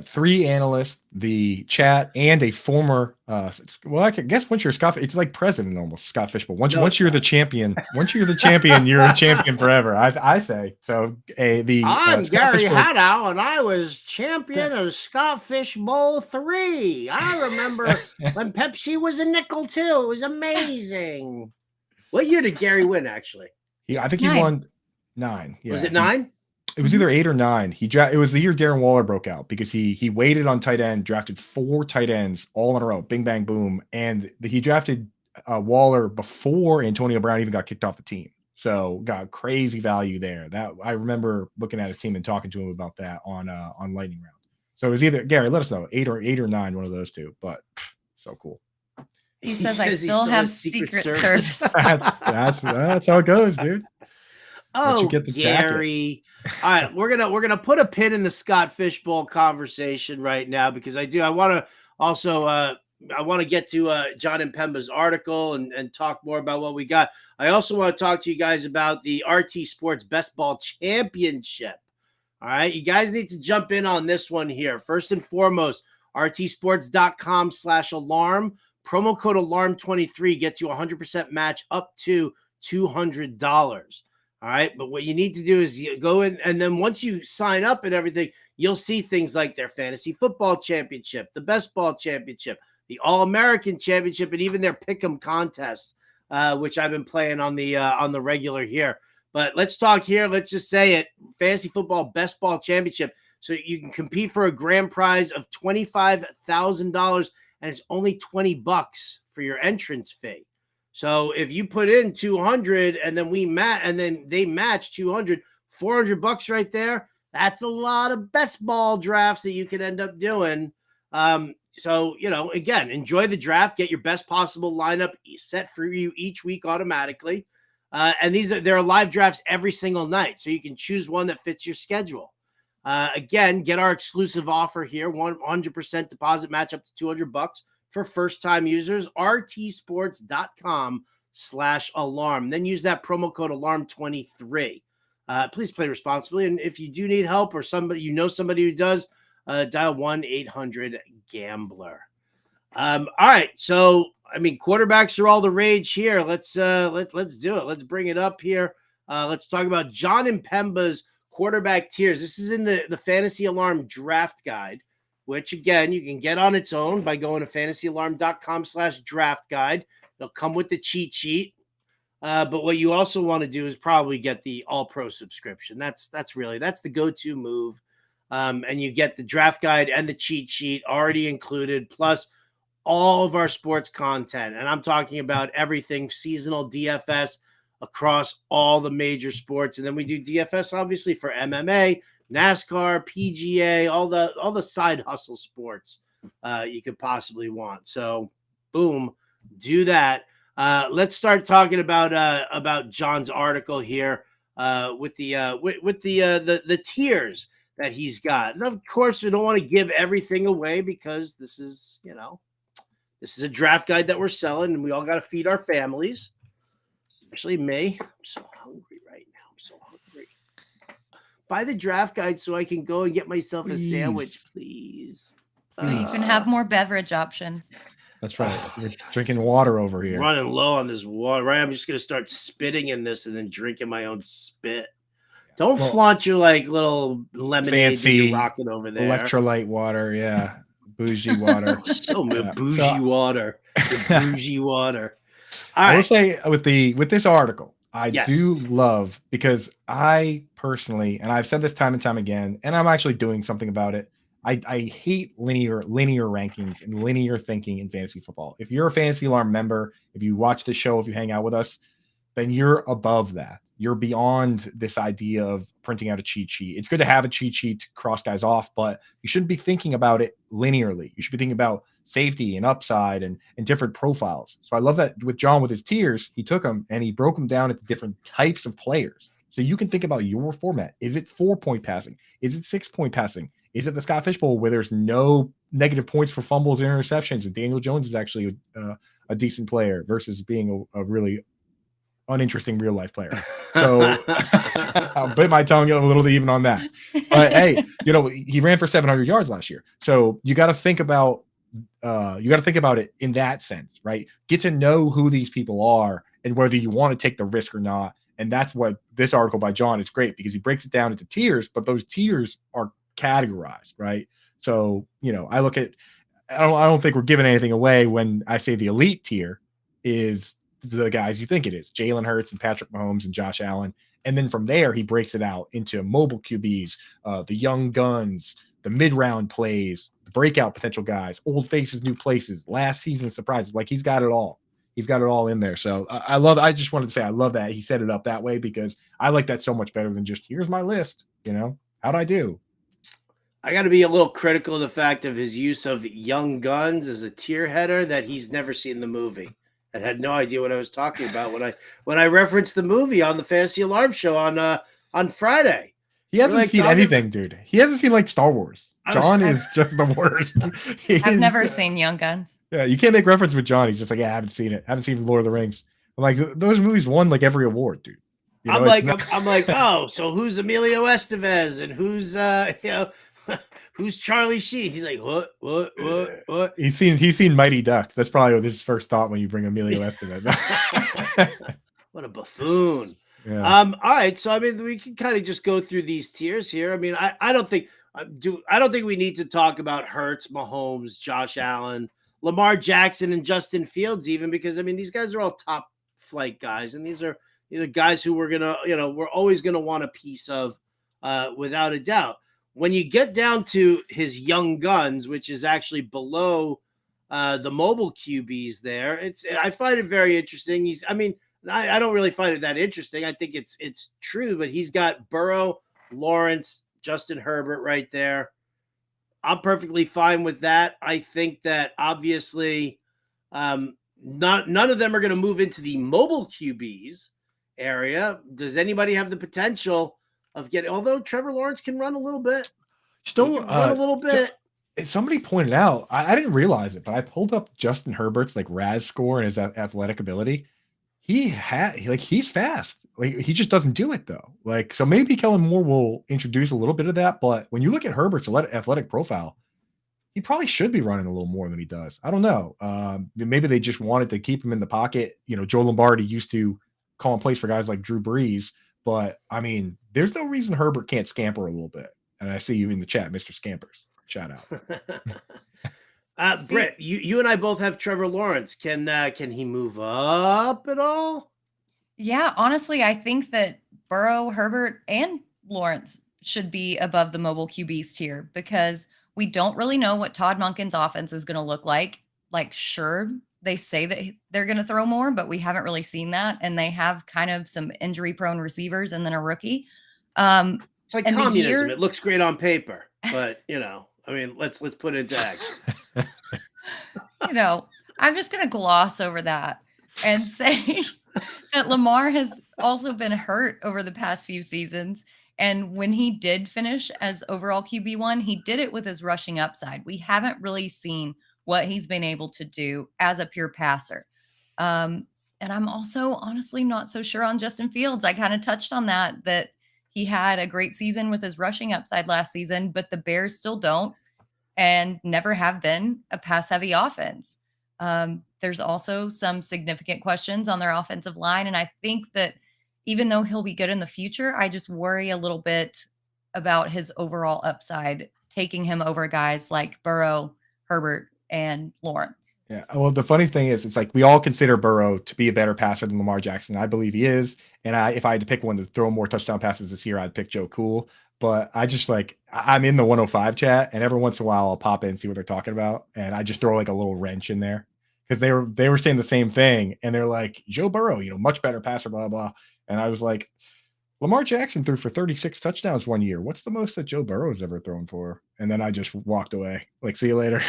3 analysts, the chat, and a former. Well, I guess once you're Scott, it's like president almost, Scott Fishbowl. Once you're the champion, you're a champion forever. I say so. I'm Gary Haddow, and I was champion of Scott Fishbowl 3. I remember when Pepsi was a nickel too. It was amazing. What year did Gary win? Actually, I think he won 9. Yeah. Was it 9? It was either 8 or 9. It was the year Darren Waller broke out because he waited on tight end, drafted 4 tight ends all in a row, bing bang boom, and he drafted Waller before Antonio Brown even got kicked off the team. So got crazy value there. That I remember looking at a team and talking to him about that on Lightning Round. So it was either Gary, let us know 8 or 9, one of those two. But so cool. He says I still have Secret Service. that's how it goes, dude. Oh, Gary. All right, we're gonna put a pin in the Scott Fishbowl conversation right now because I want to also I want to get to John and Pemba's article and talk more about what we got. I also want to talk to you guys about the RT Sports Best Ball Championship. All right, you guys need to jump in on this one here. First and foremost, rtsports.com/alarm. Promo code alarm23 gets you 100% match up to $200. All right. But what you need to do is you go in, and then once you sign up and everything, you'll see things like their fantasy football championship, the best ball championship, the All-American championship, and even their pick'em contest, which I've been playing on the regular here. But let's talk here. Let's just say it. Fantasy football best ball championship. So you can compete for a grand prize of $25,000, and it's only $20 for your entrance fee. So if you put in 200 and then they match 200, $400 right there. That's a lot of best ball drafts that you could end up doing. So, again, enjoy the draft, get your best possible lineup set for you each week automatically. And there are live drafts every single night. So you can choose one that fits your schedule. Again, get our exclusive offer here, 100% deposit match up to $200 for first-time users, rtsports.com/alarm. Then use that promo code alarm23. Please play responsibly. And if you do need help or somebody who does, dial 1-800-GAMBLER. All right. So, quarterbacks are all the rage here. Let's do it. Let's bring it up here. Let's talk about John and Pemba's quarterback tiers. This is in the Fantasy Alarm Draft Guide, which, again, you can get on its own by going to fantasyalarm.com/draft guide. They'll come with the cheat sheet. But what you also want to do is probably get the All-Pro subscription. That's the go-to move. And you get the draft guide and the cheat sheet already included, plus all of our sports content. And I'm talking about everything seasonal DFS across all the major sports. And then we do DFS, obviously, for MMA, NASCAR, PGA, all the side hustle sports you could possibly want. So, boom, do that. Let's start talking about John's article here with the tiers that he's got. And of course, we don't want to give everything away because this is a draft guide that we're selling, and we all got to feed our families, especially me. I'm so hungry right now. I'm so hungry. Buy the draft guide so I can go and get myself a sandwich, please. So you can have more beverage options. That's right. You're drinking water over here. Running low on this water, right? I'm just going to start spitting in this and then drinking my own spit. Don't flaunt your little lemonade fancy you're rocking over there. Electrolyte water, yeah. Bougie water. Bougie water. The bougie water. All right. I will say with this article, I do love, because I personally, and I've said this time and time again, and I'm actually doing something about it. I hate linear rankings and linear thinking in fantasy football. If you're a Fantasy Alarm member, if you watch the show, if you hang out with us, then you're above that. You're beyond this idea of printing out a cheat sheet. It's good to have a cheat sheet to cross guys off, but you shouldn't be thinking about it linearly. You should be thinking about safety and upside and different profiles. So I love that with John, with his tiers, he took them and he broke them down into different types of players. So you can think about your format. Is it 4-point passing? Is it 6-point passing? Is it the Scott Fishbowl where there's no negative points for fumbles and interceptions, and Daniel Jones is actually a decent player versus being a really uninteresting real life player? So I'll bit my tongue a little even on that. But hey, he ran for 700 yards last year. So you got to think about it in that sense, right? Get to know who these people are and whether you want to take the risk or not. And that's what this article by John is great, because he breaks it down into tiers, but those tiers are categorized, right? So, I look at, I don't think we're giving anything away when I say the elite tier is the guys you think it is: Jalen Hurts and Patrick Mahomes and Josh Allen. And then from there, he breaks it out into mobile QBs, the young guns, the mid-round plays, the breakout potential guys, old faces, new places, last season surprises. Like, he's got it all. He's got it all in there. So I just wanted to say I love that he set it up that way, because I like that so much better than just, here's my list. How'd I do? I got to be a little critical of the fact of his use of young guns as a tier header, that he's never seen the movie and had no idea what I was talking about when I referenced the movie on the Fantasy Alarm Show on Friday. He hasn't seen anything, dude. He hasn't seen like Star Wars. John is just the worst. I've never seen Young Guns. Yeah, you can't make reference with John. He's just like, I haven't seen it. I haven't seen Lord of the Rings. I'm like, those movies won like every award, dude. I'm like, oh, so who's Emilio Estevez and who's Charlie Sheen? He's like, what? He's seen Mighty Ducks. That's probably what his first thought when you bring Emilio Estevez. What a buffoon. Yeah. All right. So, we can kind of just go through these tiers here. I don't think we need to talk about Hurts, Mahomes, Josh Allen, Lamar Jackson, and Justin Fields, even, because these guys are all top flight guys, and these are guys who we're always gonna want a piece of, without a doubt. When you get down to his young guns, which is actually below the mobile QBs, I find it very interesting. I don't really find it that interesting. I think it's true, but he's got Burrow, Lawrence, Justin Herbert right there. I'm perfectly fine with that. I think that obviously none of them are going to move into the mobile QBs area. Does anybody have the potential of getting, although Trevor Lawrence can run a little bit. Run a little bit. Somebody pointed out, I didn't realize it, but I pulled up Justin Herbert's like RAS score and his athletic ability. He's fast. Like, he just doesn't do it though. Like, so maybe Kellen Moore will introduce a little bit of that. But when you look at Herbert's athletic profile, he probably should be running a little more than he does. I don't know. Maybe they just wanted to keep him in the pocket. Joe Lombardi used to call in plays for guys like Drew Brees, but there's no reason Herbert can't scamper a little bit. And I see you in the chat, Mr. Scampers. Shout out. Britt, you and I both have Trevor Lawrence. Can he move up at all? Yeah, honestly, I think that Burrow, Herbert, and Lawrence should be above the mobile QBs tier, because we don't really know what Todd Monken's offense is going to look like. Like, sure, they say that they're going to throw more, but we haven't really seen that. And they have kind of some injury-prone receivers and then a rookie. It's like communism. It looks great on paper, but let's put it into action. I'm just going to gloss over that and say that Lamar has also been hurt over the past few seasons. And when he did finish as overall QB1, he did it with his rushing upside. We haven't really seen what he's been able to do as a pure passer. And I'm also honestly not so sure on Justin Fields. I kind of touched on that he had a great season with his rushing upside last season, but the Bears still don't and never have been a pass-heavy offense. There's also some significant questions on their offensive line, and I think that even though he'll be good in the future, I just worry a little bit about his overall upside, taking him over guys like Burrow, Herbert, and Lawrence. Yeah. Well, the funny thing is, it's like we all consider Burrow to be a better passer than Lamar Jackson. I believe he is. And if I had to pick one to throw more touchdown passes this year, I'd pick Joe Cool. But I'm in the 105 chat, and every once in a while I'll pop in and see what they're talking about. And I just throw like a little wrench in there, because they were saying the same thing, and they're like, Joe Burrow, much better passer, blah blah. And I was like, Lamar Jackson threw for 36 touchdowns one year. What's the most that Joe Burrow has ever thrown for? And then I just walked away. Like, see you later.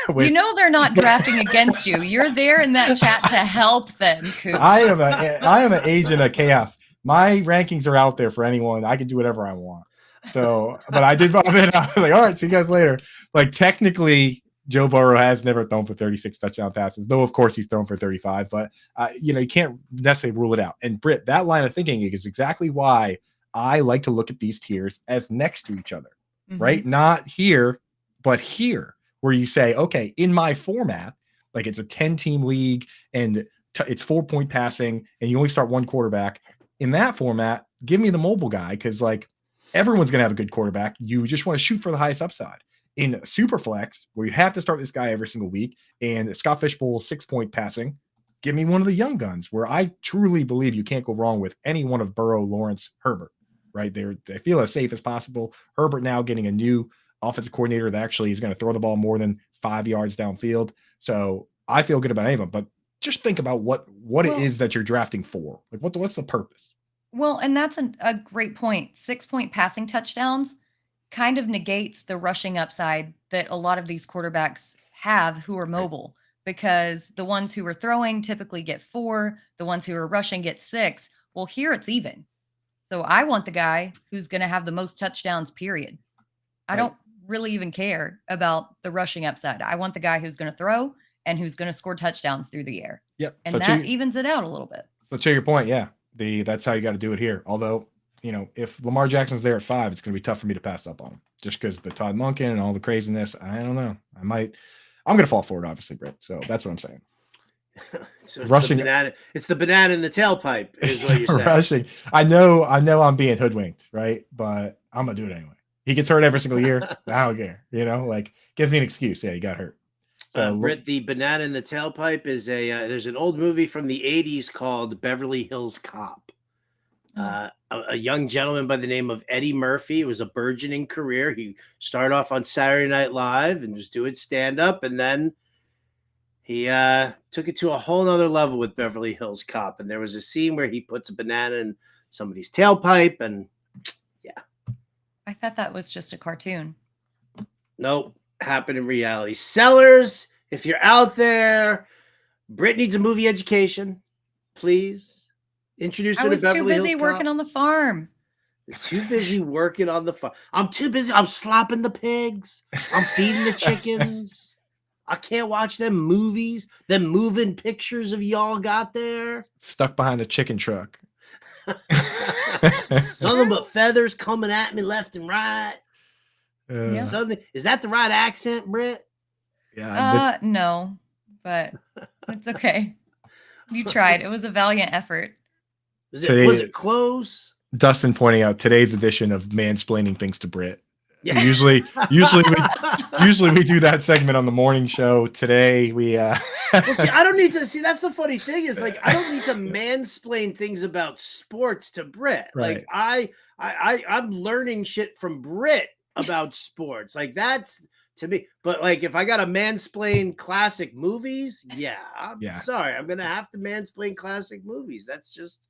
You know they're not drafting against you. You're there in that chat to help them, Coop. I am an agent of chaos. My rankings are out there for anyone. I can do whatever I want. So, but I did bump it. I was like, all right, see you guys later. Like, technically, Joe Burrow has never thrown for 36 touchdown passes, though, of course, he's thrown for 35. But, you can't necessarily rule it out. And, Britt, that line of thinking is exactly why I like to look at these tiers as next to each other, right? Not here, but here, where you say, okay, in my format, like it's a 10-team league and it's 4-point passing and you only start one quarterback. In that format, give me the mobile guy because, like, everyone's going to have a good quarterback. You just want to shoot for the highest upside. In Superflex, where you have to start this guy every single week, and Scott Fishbowl 6-point passing, give me one of the young guns where I truly believe you can't go wrong with any one of Burrow, Lawrence, Herbert, right? They feel as safe as possible. Herbert now getting a new offensive coordinator that actually is going to throw the ball more than 5 yards downfield. So I feel good about any of them, but just think about what it is that you're drafting for. Like, what's the purpose? Well, and that's a great point. 6-point passing touchdowns kind of negates the rushing upside that a lot of these quarterbacks have who are mobile, because the ones who are throwing typically get 4, the ones who are rushing get 6. Well, here it's even. So I want the guy who's going to have the most touchdowns, period. I don't really even care about the rushing upside. I want the guy who's going to throw and who's going to score touchdowns through the air. Yep. And so that evens it out a little bit. So to your point, yeah, that's how you got to do it here. Although, if Lamar Jackson's there at 5, it's going to be tough for me to pass up on him just because the Todd Monken and all the craziness. I don't know. I'm going to fall for it, obviously, Britt. So that's what I'm saying. So it's rushing, it's the banana in the tailpipe is what you're saying. Rushing. I know I'm being hoodwinked, right? But I'm going to do it anyway. He gets hurt every single year. I don't care. Like, gives me an excuse. Yeah, he got hurt. So, Britt, the banana in the tailpipe is there's an old movie from the 80s called Beverly Hills Cop. A young gentleman by the name of Eddie Murphy. It was a burgeoning career. He started off on Saturday Night Live and was doing stand-up, and then he took it to a whole nother level with Beverly Hills Cop. And there was a scene where he puts a banana in somebody's tailpipe, and I thought that was just a cartoon. Nope, happened in reality. Sellers, if you're out there, Britt needs a movie education. Please. Introduce her to Beverly Hills Cop. I was too busy working on the farm. You're too busy working on the farm. I'm too busy. I'm slopping the pigs. I'm feeding the chickens. I can't watch them movies, them moving pictures of y'all got there. Stuck behind the chicken truck. Nothing but feathers coming at me left and right. Suddenly, is that the right accent, Britt? Yeah. No, but it's okay. You tried. It was a valiant effort. Was it close? Dustin pointing out today's edition of Mansplaining things to Britt. Yeah. Usually we do that segment on the morning show. Today we Well, see, I don't need to see. That's the funny thing is, like, I don't need to mansplain things about sports to Britt. Right. Like I'm learning shit from Britt about sports. Like, that's to me. But like, if I got to mansplain classic movies, I'm sorry, I'm gonna have to mansplain classic movies. That's just,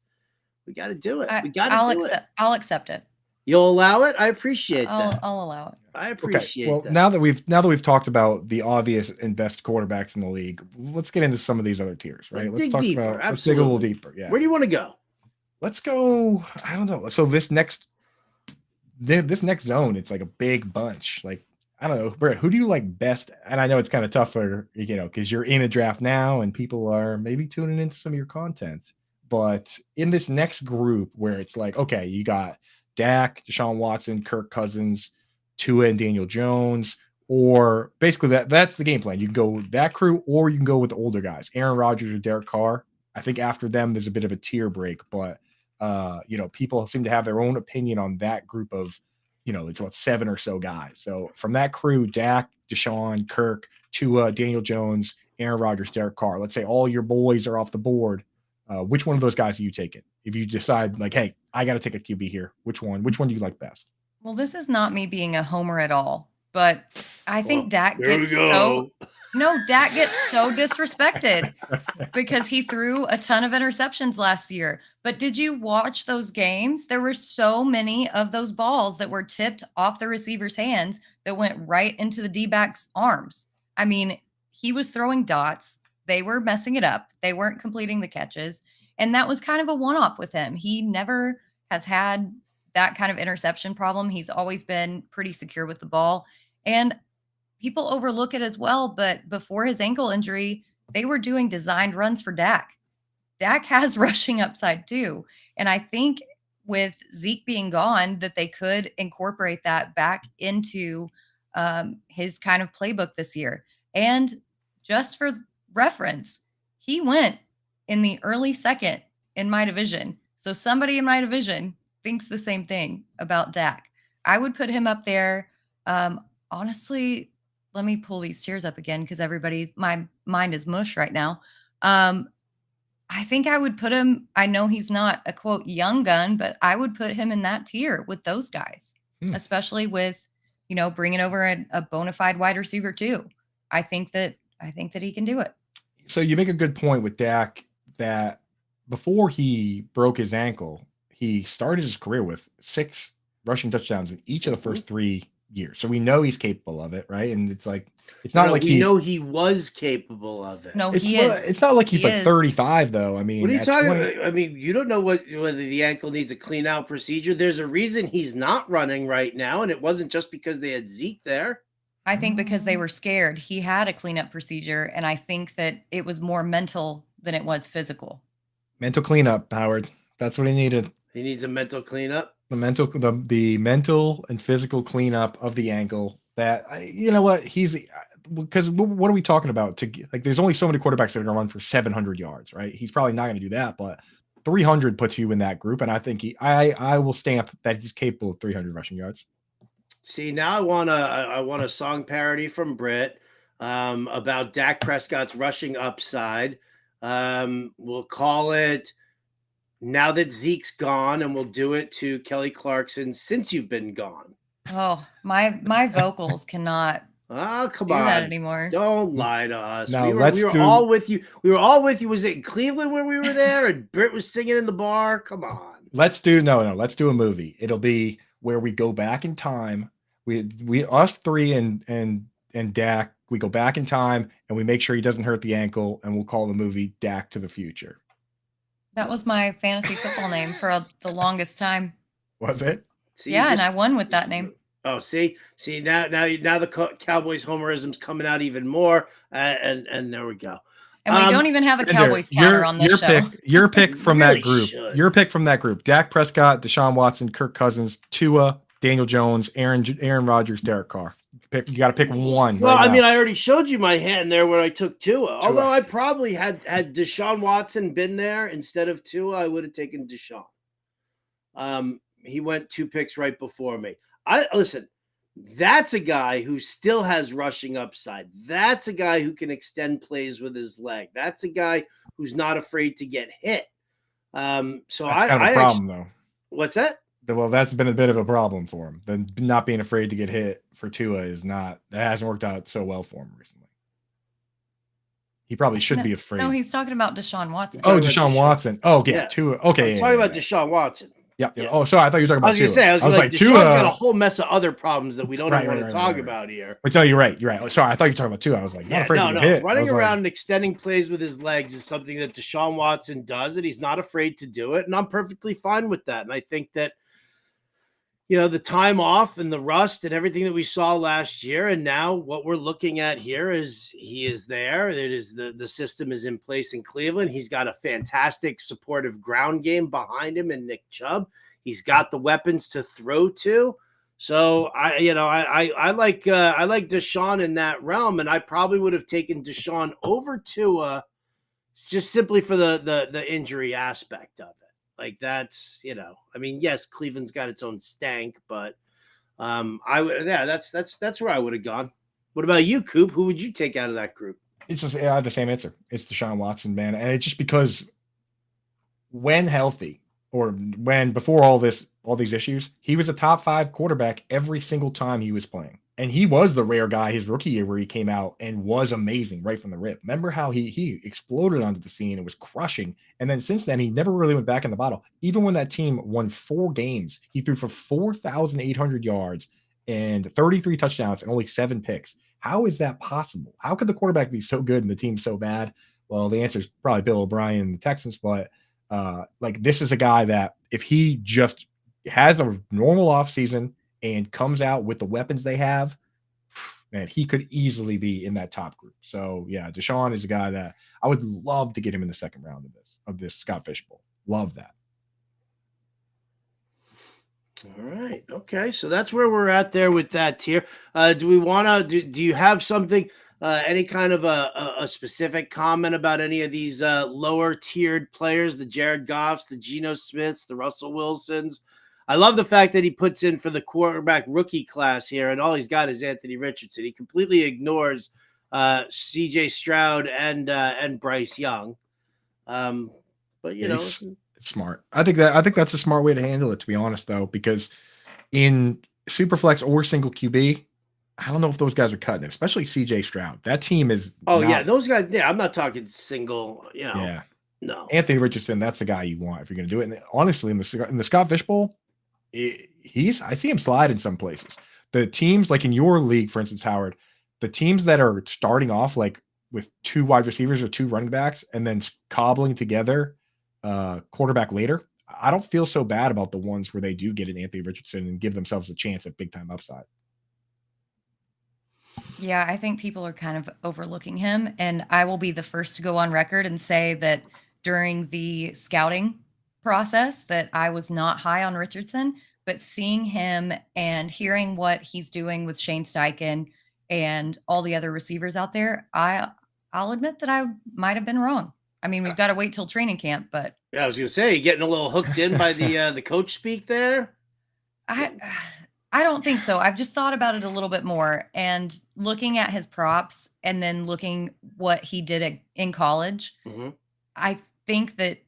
we got to do it. We got to do it. I'll accept it. You'll allow it? I appreciate that. I'll allow it. I appreciate well, that. Now that we've talked about the obvious and best quarterbacks in the league, let's get into some of these other tiers, right? Let's dig a little deeper. Yeah. Where do you want to go? Let's go. I don't know. So this next zone, it's like a big bunch. Like, I don't know, Britt, who do you like best? And I know it's kind of tougher, because you're in a draft now and people are maybe tuning into some of your content. But in this next group where it's like, okay, you got Dak, DeSean Watson, Kirk Cousins, Tua and Daniel Jones, or basically that's the game plan. You can go that crew, or you can go with the older guys, Aaron Rodgers or Derek Carr. I think after them, there's a bit of a tier break, but people seem to have their own opinion on that group of, it's about 7 or so guys. So from that crew, Dak, DeSean, Kirk, Tua, Daniel Jones, Aaron Rodgers, Derek Carr. Let's say all your boys are off the board. Which one of those guys are you taking? If you decide, like, hey, I got to take a QB here, which one do you like best? Well, this is not me being a homer at all, but I think Dak gets so No, Dak gets so disrespected because he threw a ton of interceptions last year. But did you watch those games? There were so many of those balls that were tipped off the receiver's hands that went right into the D-back's arms. I mean, he was throwing dots. They were messing it up. They weren't completing the catches. And that was kind of a one-off with him. He never has had that kind of interception problem. He's always been pretty secure with the ball. And people overlook it as well, but before his ankle injury, they were doing designed runs for Dak. Dak has rushing upside too. And I think with Zeke being gone, that they could incorporate that back into his kind of playbook this year. And just for reference, he went in the early second in my division. So somebody in my division thinks the same thing about Dak. I would put him up there. Honestly, let me pull these tiers up again because my mind is mush right now. I think I would put him, I know he's not a quote young gun, but I would put him in that tier with those guys, especially with, bringing over a bona fide wide receiver too. I think that he can do it. So you make a good point with Dak that before he broke his ankle, he started his career with 6 rushing touchdowns in each of the first 3 years. So we know he's capable of it, right? And it's like, it's not like we know he was capable of it. No, he is. It's not like he's like 35 though. I mean, what are you talking about? I mean, you don't know whether the ankle needs a clean out procedure. There's a reason he's not running right now, and it wasn't just because they had Zeke there. I think because they were scared. He had a cleanup procedure, and I think that it was more mental than it was physical. Mental cleanup, Howard. That's what he needed. He needs a mental cleanup. The mental and physical cleanup of the ankle. That you know what because what are we talking about? There's only so many quarterbacks that are going to run for 700 yards, right? He's probably not going to do that, but 300 puts you in that group, and I think I will stamp that he's capable of 300 rushing yards. See, now I want a song parody from Britt about Dak Prescott's rushing upside. We'll call it Now That Zeke's Gone, and we'll do it to Kelly Clarkson, Since You've Been Gone. Oh, my vocals cannot come do on that anymore. Don't lie to us. No, we were all with you. We were all with you. Was it in Cleveland where we were there and Britt was singing in the bar? Come on. Let's do a movie. It'll be where we go back in time. We us three and Dak, we go back in time and we make sure he doesn't hurt the ankle, and we'll call the movie Dak to the Future. That was my fantasy football name for the longest time. Was it? See, yeah, and I won with that name. Oh, see, now the Cowboys homerism's coming out even more, and there we go. And we don't even have a Cowboys counter on this show. Your pick from really that group. should. Your pick from that group: Dak Prescott, DeSean Watson, Kirk Cousins, Tua, Daniel Jones, Aaron Rodgers, Derek Carr. You got to pick one. Well, right I now. mean, I already showed you my hand there where I took Tua. Although I probably had DeSean Watson been there instead of Tua, I would have taken DeSean. He went 2 picks right before me. Listen, that's a guy who still has rushing upside. That's a guy who can extend plays with his leg. That's a guy who's not afraid to get hit. So that's kind of a problem, though. What's that? Well, that's been a bit of a problem for him. Then not being afraid to get hit for Tua that hasn't worked out so well for him recently. He probably should be afraid. No, he's talking about DeSean Watson. Oh, DeSean Watson. Oh, yeah, Tua. Okay, I'm talking about DeSean Watson. Yeah. Oh, sorry. I thought you were talking about I was going to Tua. say, I was like, Tua's got a whole mess of other problems that we don't even want to talk about here. But no, you're right. You're right. Sorry, I thought you were talking about Tua. I was like, not afraid to get hit. Running around and extending plays with his legs is something that DeSean Watson does, and he's not afraid to do it, and I'm perfectly fine with that. And I think that, the time off and the rust and everything that we saw last year, and now what we're looking at here is he is there. It is the system is in place in Cleveland. He's got a fantastic supportive ground game behind him and Nick Chubb. He's got the weapons to throw to. So I like DeSean in that realm, and I probably would have taken DeSean over Tua just simply for the injury aspect of it. Like that's, yes, Cleveland's got its own stank, but that's where I would have gone. What about you, Coop? Who would you take out of that group? It's just, I have the same answer. It's DeSean Watson, man. And it's just because when healthy, or when before all this all these issues, he was a top 5 quarterback every single time he was playing. And he was the rare guy his rookie year where he came out and was amazing right from the rip. Remember how he exploded onto the scene and was crushing. And then since then, he never really went back in the bottle. Even when that team won 4 games, he threw for 4,800 yards and 33 touchdowns and only 7 picks. How is that possible? How could the quarterback be so good and the team so bad? Well, the answer is probably Bill O'Brien and the Texans, but like this is a guy that if he just has a normal offseason and comes out with the weapons they have, man, he could easily be in that top group. So yeah, DeSean is a guy that I would love to get him in the second round of this Scott Fish Bowl. Love that. All right. Okay. So that's where we're at there with that tier. Do we want to, do you have something, any kind of a specific comment about any of these lower tiered players, the Jared Goffs, the Geno Smiths, the Russell Wilsons? I love the fact that he puts in for the quarterback rookie class here, and all he's got is Anthony Richardson. He completely ignores C.J. Stroud and Bryce Young. But you know, It's smart. I think that's a smart way to handle it, to be honest, though, because in Superflex or single QB, I don't know if those guys are cutting it, especially CJ Stroud. That team is. Yeah, those guys. Yeah, I'm not talking single. You know, yeah, no. Anthony Richardson, that's the guy you want if you're going to do it. And honestly, in the Scott Fish Bowl, I see him slide in some places. The teams like in your league, for instance, Howard, the teams that are starting off like with 2 wide receivers or 2 running backs and then cobbling together quarterback later, I don't feel so bad about the ones where they do get an Anthony Richardson and give themselves a chance at big time upside. Yeah, I think people are kind of overlooking him. And I will be the first to go on record and say that during the scouting process that I was not high on Richardson, but seeing him and hearing what he's doing with Shane Steichen and all the other receivers out there, I'll admit that I might have been wrong. I mean, we've got to wait till training camp, but yeah, I was gonna say, you getting a little hooked in by the coach speak there. I don't think so. I've just thought about it a little bit more and looking at his props and then looking what he did in college. Mm-hmm. I think that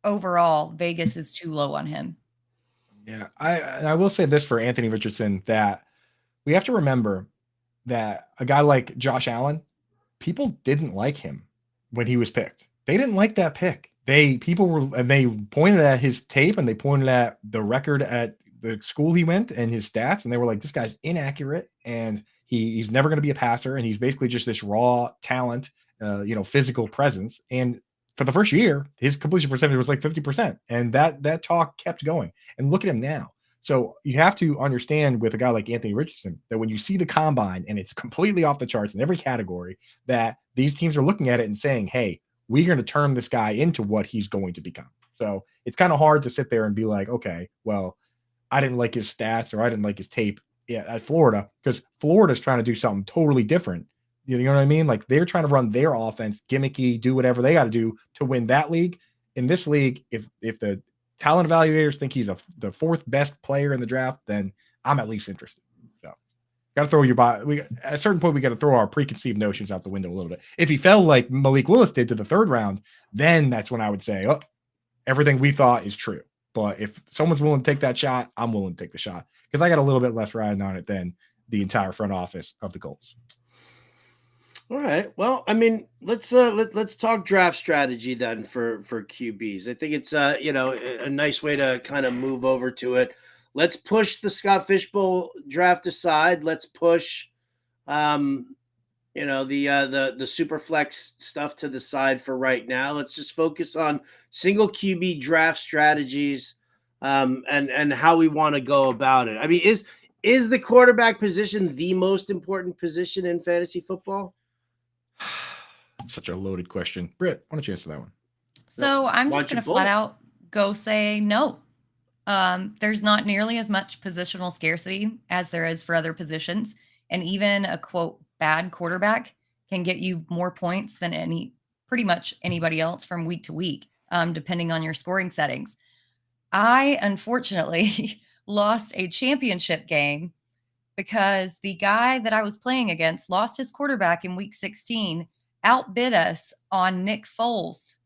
overall Vegas is too low on him. Yeah, I will say this for Anthony Richardson, that we have to remember that a guy like Josh Allen, people didn't like him when he was picked. They didn't like that pick. They pointed at his tape and they pointed at the record at the school he went and his stats, and they were like, this guy's inaccurate and he's never going to be a passer, and he's basically just this raw talent, physical presence. And for the first year, his completion percentage was like 50%, and that talk kept going. And look at him now. So you have to understand with a guy like Anthony Richardson that when you see the combine and it's completely off the charts in every category, that these teams are looking at it and saying, hey, we're going to turn this guy into what he's going to become. So it's kind of hard to sit there and be like, okay, well, I didn't like his stats or I didn't like his tape at Florida, because Florida's trying to do something totally different. You know what I mean? Like they're trying to run their offense gimmicky, do whatever they got to do to win that league. In this league, if the talent evaluators think he's the 4th best player in the draft, then I'm at least interested. So got to throw your body. At a certain point, we got to throw our preconceived notions out the window a little bit. If he fell like Malik Willis did to the 3rd round, then that's when I would say, oh, everything we thought is true. But if someone's willing to take that shot, I'm willing to take the shot, because I got a little bit less riding on it than the entire front office of the Colts. All right. Well, I mean, let's talk draft strategy then for QBs. I think it's a nice way to kind of move over to it. Let's push the Scott Fish Bowl draft aside. Let's push the super flex stuff to the side for right now. Let's just focus on single QB draft strategies and how we want to go about it. I mean, is the quarterback position the most important position in fantasy football? Such a loaded question. Britt, why don't you answer that one? So I'm just going to flat out go say no. There's not nearly as much positional scarcity as there is for other positions. And even a quote bad quarterback can get you more points than pretty much anybody else from week to week, depending on your scoring settings. I unfortunately lost a championship game because the guy that I was playing against lost his quarterback in week 16, outbid us on Nick Foles,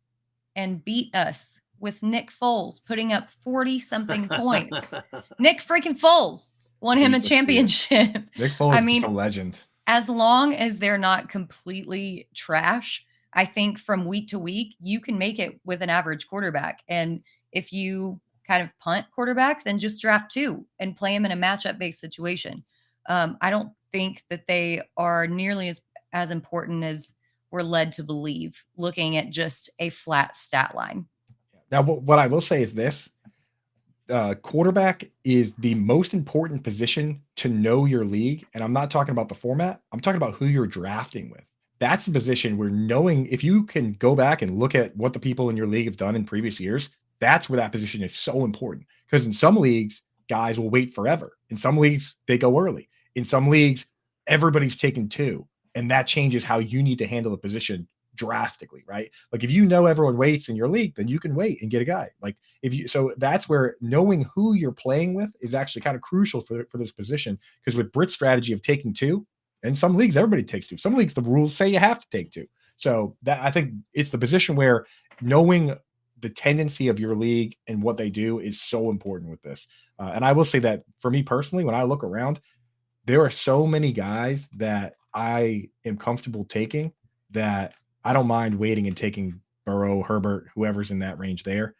and beat us with Nick Foles putting up 40-something points. Nick freaking Foles won him a championship. Nick Foles is just a legend. As long as they're not completely trash, I think from week to week, you can make it with an average quarterback. And if you kind of punt quarterback, then just draft 2 and play him in a matchup-based situation. I don't think that they are nearly as important as we're led to believe, looking at just a flat stat line. Now, what I will say is this. Quarterback is the most important position to know your league. And I'm not talking about the format. I'm talking about who you're drafting with. That's the position where knowing if you can go back and look at what the people in your league have done in previous years, that's where that position is so important. Because in some leagues, guys will wait forever. In some leagues, they go early. In some leagues, everybody's taking 2. And that changes how you need to handle the position drastically, right? Like if you know everyone waits in your league, then you can wait and get a guy. Like so that's where knowing who you're playing with is actually kind of crucial for this position. Because with Britt's strategy of taking 2, in some leagues everybody takes 2. Some leagues the rules say you have to take 2. So that I think it's the position where knowing the tendency of your league and what they do is so important with this. And I will say that for me personally, when I look around, there are so many guys that I am comfortable taking that I don't mind waiting and taking Burrow, Herbert, whoever's in that range there.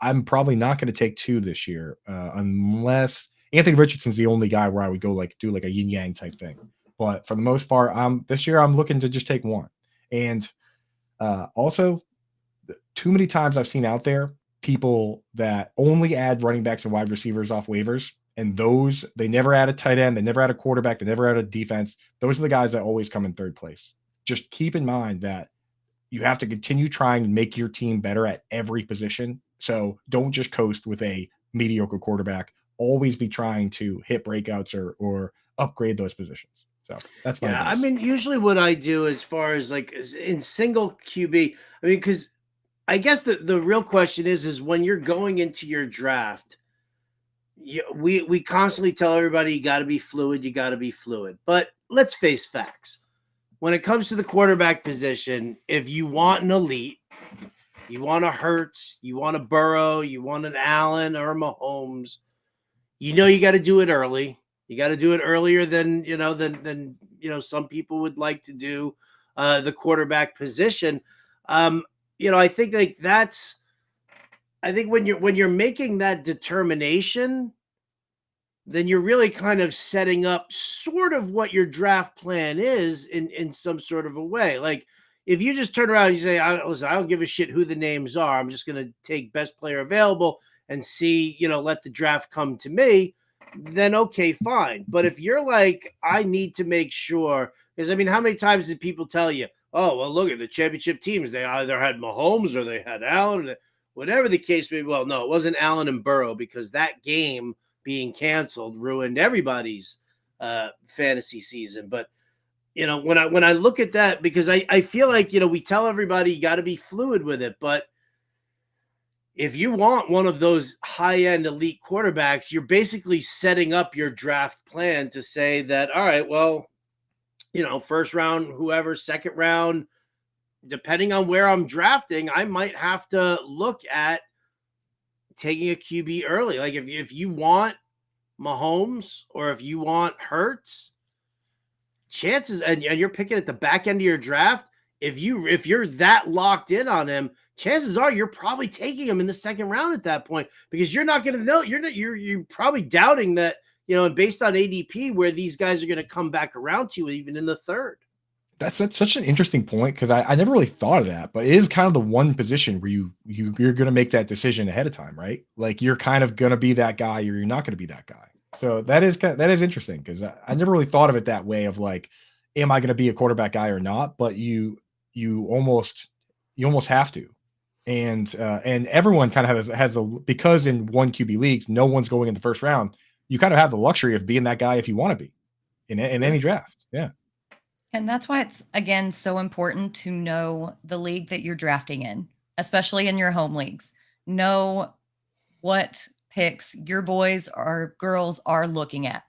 I'm probably not going to take 2 this year unless Anthony Richardson's the only guy where I would go do like a yin yang type thing. But for the most part, this year I'm looking to just take 1. And also, too many times I've seen out there people that only add running backs and wide receivers off waivers. And those, they never add a tight end. They never add a quarterback. They never add a defense. Those are the guys that always come in 3rd place. Just keep in mind that you have to continue trying to make your team better at every position. So don't just coast with a mediocre quarterback. Always be trying to hit breakouts or upgrade those positions. So that's my advice. I mean, usually what I do as far as like in single QB, I mean, because I guess the real question is when you're going into your draft, we constantly tell everybody you got to be fluid. You got to be fluid. But let's face facts. When it comes to the quarterback position, if you want an elite, you want a Hurts, you want a Burrow, you want an Allen or a Mahomes, you got to do it early. You got to do it earlier than some people would like to do the quarterback position. I think I think when you're making that determination, then you're really kind of setting up sort of what your draft plan is in some sort of a way. Like if you just turn around and you say, I don't give a shit who the names are. I'm just going to take best player available and see, let the draft come to me, then okay, fine. But if you're like, I need to make sure, because I mean, how many times did people tell you, oh, well, look at the championship teams. They either had Mahomes or they had Allen, or whatever the case may be. Well, no, it wasn't Allen and Burrow because that game being canceled ruined everybody's fantasy season. But when I look at that, because I feel like we tell everybody you got to be fluid with it, but if you want one of those high-end elite quarterbacks, you're basically setting up your draft plan to say that, all right, well, first round, whoever, second round, depending on where I'm drafting, I might have to look at taking a QB early. Like if you want Mahomes or if you want Hurts, chances and you're picking at the back end of your draft, if you're that locked in on him, chances are you're probably taking him in the second round at that point because you're not going to know. You're probably doubting that, and based on ADP, where these guys are going to come back around to you even in the 3rd. That's such an interesting point because I never really thought of that, but it is kind of the one position where you're going to make that decision ahead of time, right? Like you're kind of going to be that guy or you're not going to be that guy. So that is interesting because I never really thought of it that way of like, am I going to be a quarterback guy or not? But you almost have to. And everyone kind of has because in 1 QB leagues, no one's going in the first round. You kind of have the luxury of being that guy if you want to be in any draft. Yeah. And that's why it's, again, so important to know the league that you're drafting in, especially in your home leagues. Know what picks your boys or girls are looking at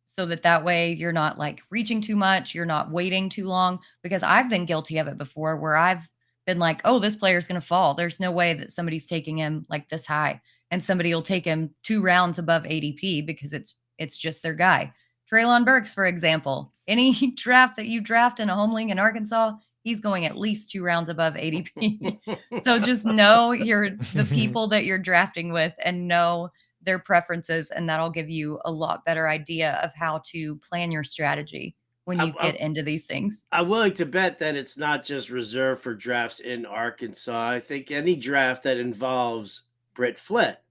so that way you're not like reaching too much. You're not waiting too long, because I've been guilty of it before where I've been like, oh, this player's going to fall. There's no way that somebody's taking him like this high, and somebody will take him 2 rounds above ADP because it's just their guy. Treylon Burks, for example, any draft that you draft in a home league in Arkansas, he's going at least 2 rounds above ADP. So just know the people that you're drafting with and know their preferences, and that'll give you a lot better idea of how to plan your strategy when you get into these things. I'm willing to bet that it's not just reserved for drafts in Arkansas. I think any draft that involves Britt Flett.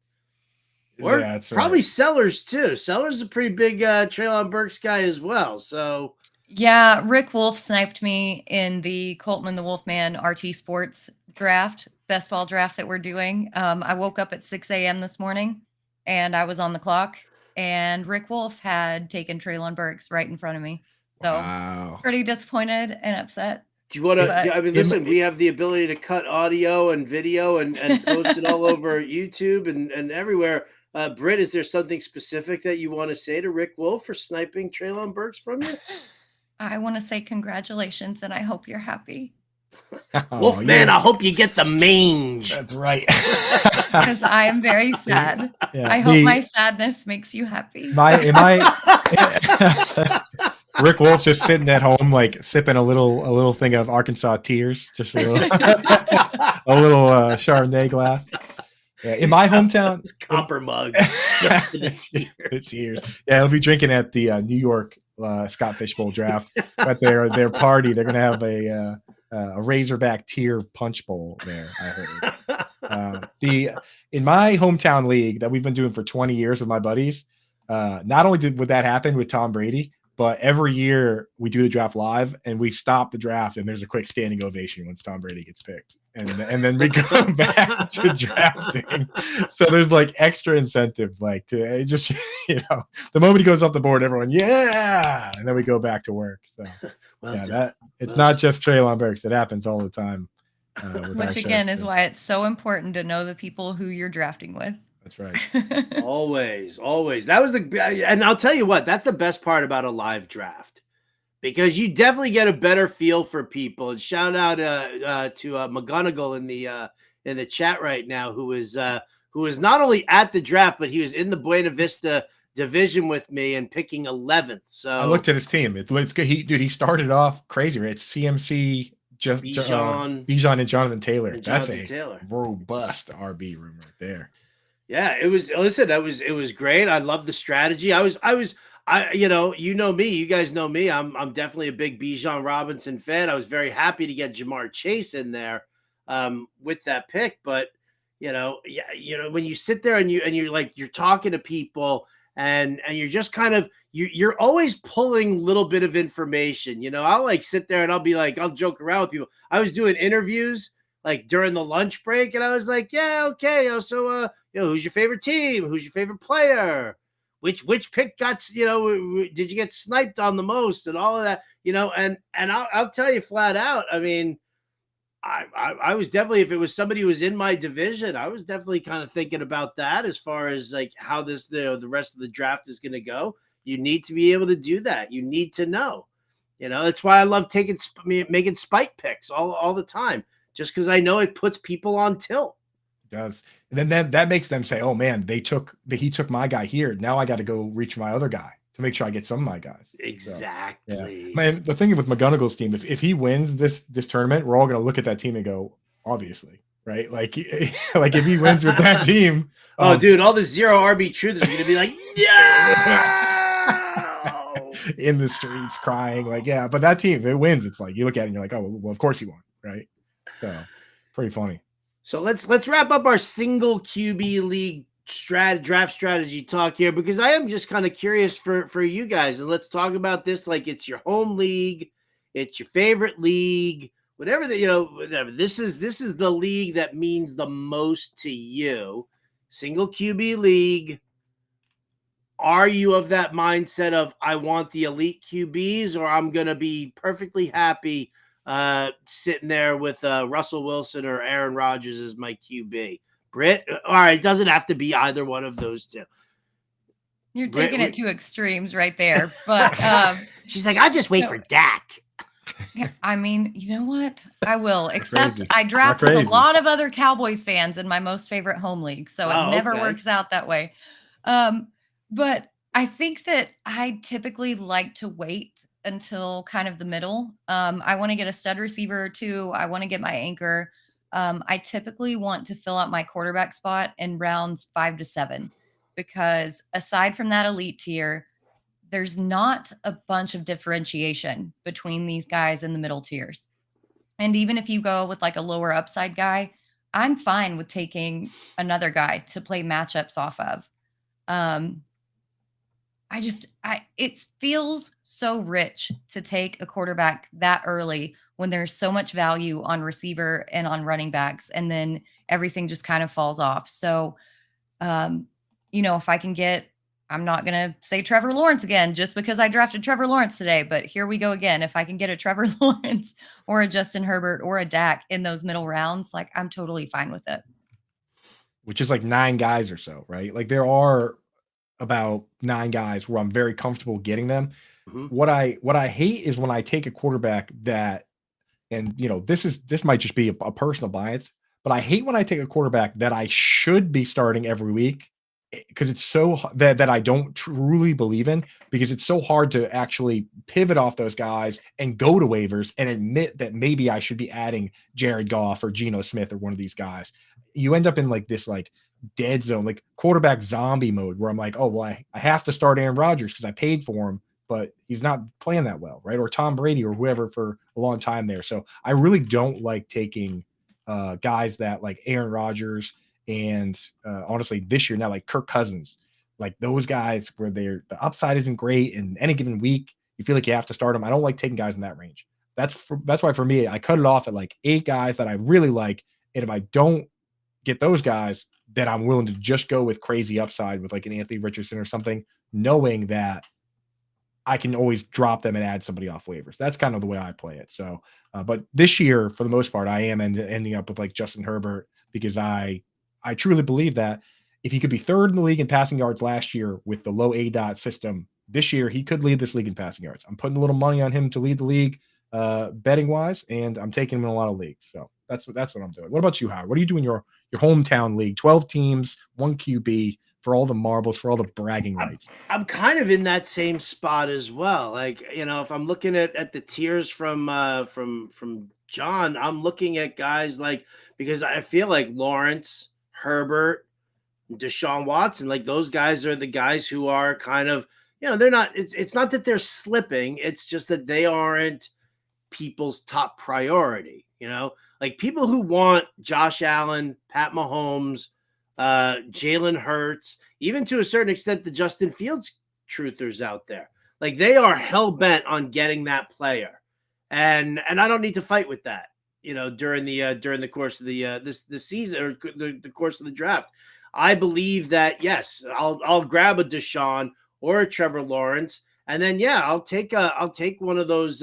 Or probably Sellers too. Sellers is a pretty big Treylon Burks guy as well. So yeah, Rick Wolf sniped me in the Colton and the Wolfman RT Sports draft, best ball draft that we're doing. I woke up at 6 a.m. this morning and I was on the clock, and Rick Wolf had taken Treylon Burks right in front of me. So pretty disappointed and upset. Do you want to? I mean, listen, we have the ability to cut audio and video and post it all over YouTube and everywhere. Britt, is there something specific that you want to say to Rick Wolf for sniping Treylon Burks from you? I want to say congratulations, and I hope you're happy. Wolfman, I hope you get the mange. That's right. Because I am very sad. Yeah. I hope my sadness makes you happy. Rick Wolf just sitting at home, like sipping a little thing of Arkansas tears, just a little Chardonnay glass. Yeah, in my hometown, copper mug. The tears. Yeah, he'll be drinking at the New York Scott Fish Bowl draft. At their party, they're gonna have a Razorback tear punch bowl there. I heard. In my hometown league that we've been doing for 20 years with my buddies, not only would that happen with Tom Brady, but every year we do the draft live, and we stop the draft, and there's a quick standing ovation once Tom Brady gets picked, and then we come back to drafting. So there's like extra incentive, like to just the moment he goes off the board, everyone and then we go back to work. So it's not just Treylon Burks; it happens all the time. Which again is why it's so important to know the people who you're drafting with. That's right. Always. That was and I'll tell you what, that's the best part about a live draft, because you definitely get a better feel for people. And shout out to McGonigal in the chat right now, who is not only at the draft, but he was in the Buena Vista division with me and picking 11th. So I looked at his team. It's good. He started off crazy, right? It's CMC, Bijan and Jonathan Taylor. That's a robust RB room right there. Yeah, it was. Listen, it was great. I love the strategy. You know me. You guys know me. I'm definitely a big Bijan Robinson fan. I was very happy to get Jamar Chase in there with that pick. But when you sit there and you're talking to people and you're just kind of you're always pulling a little bit of information. I'll like sit there and I'll joke around with people. I was doing interviews like during the lunch break, and I was like, yeah, okay. Who's your favorite team? Who's your favorite player? Which pick got, did you get sniped on the most and all of that, and I'll tell you flat out. I mean, I was definitely, if it was somebody who was in my division, I was definitely kind of thinking about that as far as like how the rest of the draft is going to go. You need to be able to do that. You need to know, that's why I love making spike picks all the time, just because I know it puts people on tilt. It does. And then that makes them say, oh man, he took my guy here. Now I got to go reach my other guy to make sure I get some of my guys. Exactly. So, yeah. Man, the thing with McGonigal's team, if he wins this tournament, we're all going to look at that team and go, obviously, right? Like if he wins with that team. Dude, all the zero RB truthers are going to be like, yeah. In the streets crying, like, yeah, but that team, if it wins, it's like you look at it and you're like, oh, well, of course he won, right? So pretty funny. So let's wrap up our single QB league draft strategy talk here, because I am just kind of curious for you guys, and let's talk about this like it's your home league, it's your favorite league, whatever whatever. This is the league that means the most to you. Single QB league. Are you of that mindset of I want the elite QBs, or I'm going to be perfectly happy sitting there with Russell Wilson or Aaron Rodgers as my QB? Britt, all right, it doesn't have to be either one of those two. You're taking it to extremes right there, but she's like, I'll just wait for Dak. Yeah, I mean, you know what? I will, except crazy. I draft Not with a crazy. lot of other Cowboys fans in my most favorite home league, so it Oh, never okay. works out that way. But I think that I typically like to wait until kind of the middle. I want to get a stud receiver or two. I want to get my anchor. I typically want to fill out my quarterback spot in rounds 5 to 7 because aside from that elite tier, there's not a bunch of differentiation between these guys in the middle tiers. And even if you go with like a lower upside guy, I'm fine with taking another guy to play matchups off of. Um, it feels so rich to take a quarterback that early when there's so much value on receiver and on running backs, and then everything just kind of falls off. So, um, if I can get, I'm not going to say Trevor Lawrence again just because I drafted Trevor Lawrence today, but here we go again. If I can get a Trevor Lawrence or a Justin Herbert or a Dak in those middle rounds, like I'm totally fine with it. Which is like 9 guys or so, right? Like there are about 9 guys where I'm very comfortable getting them. Mhm. What I hate is when I take a quarterback that, and this might just be a personal bias, but I hate when I take a quarterback that I should be starting every week because it's so that I don't truly believe in, because it's so hard to actually pivot off those guys and go to waivers and admit that maybe I should be adding Jared Goff or Geno Smith or one of these guys. You end up in like this like dead zone, like quarterback zombie mode, where I'm like, oh well, I have to start Aaron Rodgers because I paid for him, but he's not playing that well, right? Or Tom Brady or whoever for a long time there. So I really don't like taking guys that like Aaron Rodgers and honestly this year now like Kirk Cousins, like those guys where the upside isn't great and any given week you feel like you have to start them. I don't like taking guys in that range. That's why for me I cut it off at like 8 guys that I really like, and if I don't get those guys, then I'm willing to just go with crazy upside with like an Anthony Richardson or something, knowing that I can always drop them and add somebody off waivers. That's kind of the way I play it. So, but this year, for the most part, I am ending up with like Justin Herbert because I truly believe that if he could be 3rd in the league in passing yards last year with the low ADOT system, this year he could lead this league in passing yards. I'm putting a little money on him to lead the league betting wise, and I'm taking him in a lot of leagues. So that's what I'm doing. What about you, Howard? What do you do in your hometown league? 12 teams, 1 QB for all the marbles, for all the bragging rights. I'm kind of in that same spot as well. Like, if I'm looking at the tiers from John, I'm looking at guys like, because I feel like Lawrence, Herbert, DeSean Watson, like those guys are the guys who are kind of, they're not, it's not that they're slipping, it's just that they aren't people's top priority, like people who want Josh Allen, Pat Mahomes, Jalen Hurts, even to a certain extent, the Justin Fields truthers out there. Like they are hell bent on getting that player, and I don't need to fight with that. During the course of the season or the course of the draft, I believe that yes, I'll grab a DeSean or a Trevor Lawrence, and then I'll take one of those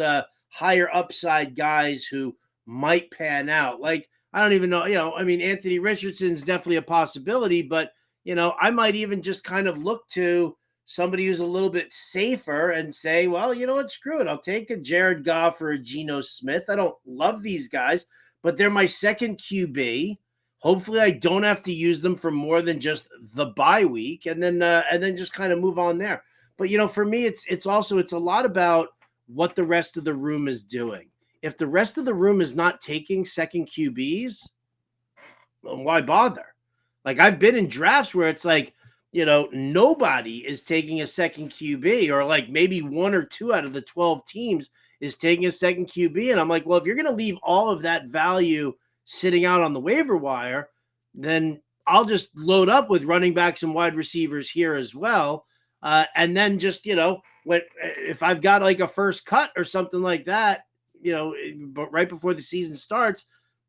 higher upside guys who might pan out. Like I don't even know, I mean, Anthony Richardson's definitely a possibility, but, I might even just kind of look to somebody who's a little bit safer and say, well, you know what, screw it. I'll take a Jared Goff or a Geno Smith. I don't love these guys, but they're my second QB. Hopefully I don't have to use them for more than just the bye week and then just kind of move on there. But, for me, it's a lot about what the rest of the room is doing. If the rest of the room is not taking second QBs, well, why bother? Like I've been in drafts where it's like, nobody is taking a second QB, or like maybe 1 or 2 out of the 12 teams is taking a second QB. And I'm like, well, if you're going to leave all of that value sitting out on the waiver wire, then I'll just load up with running backs and wide receivers here as well. And then just, if I've got like a first cut or something like that, but right before the season starts,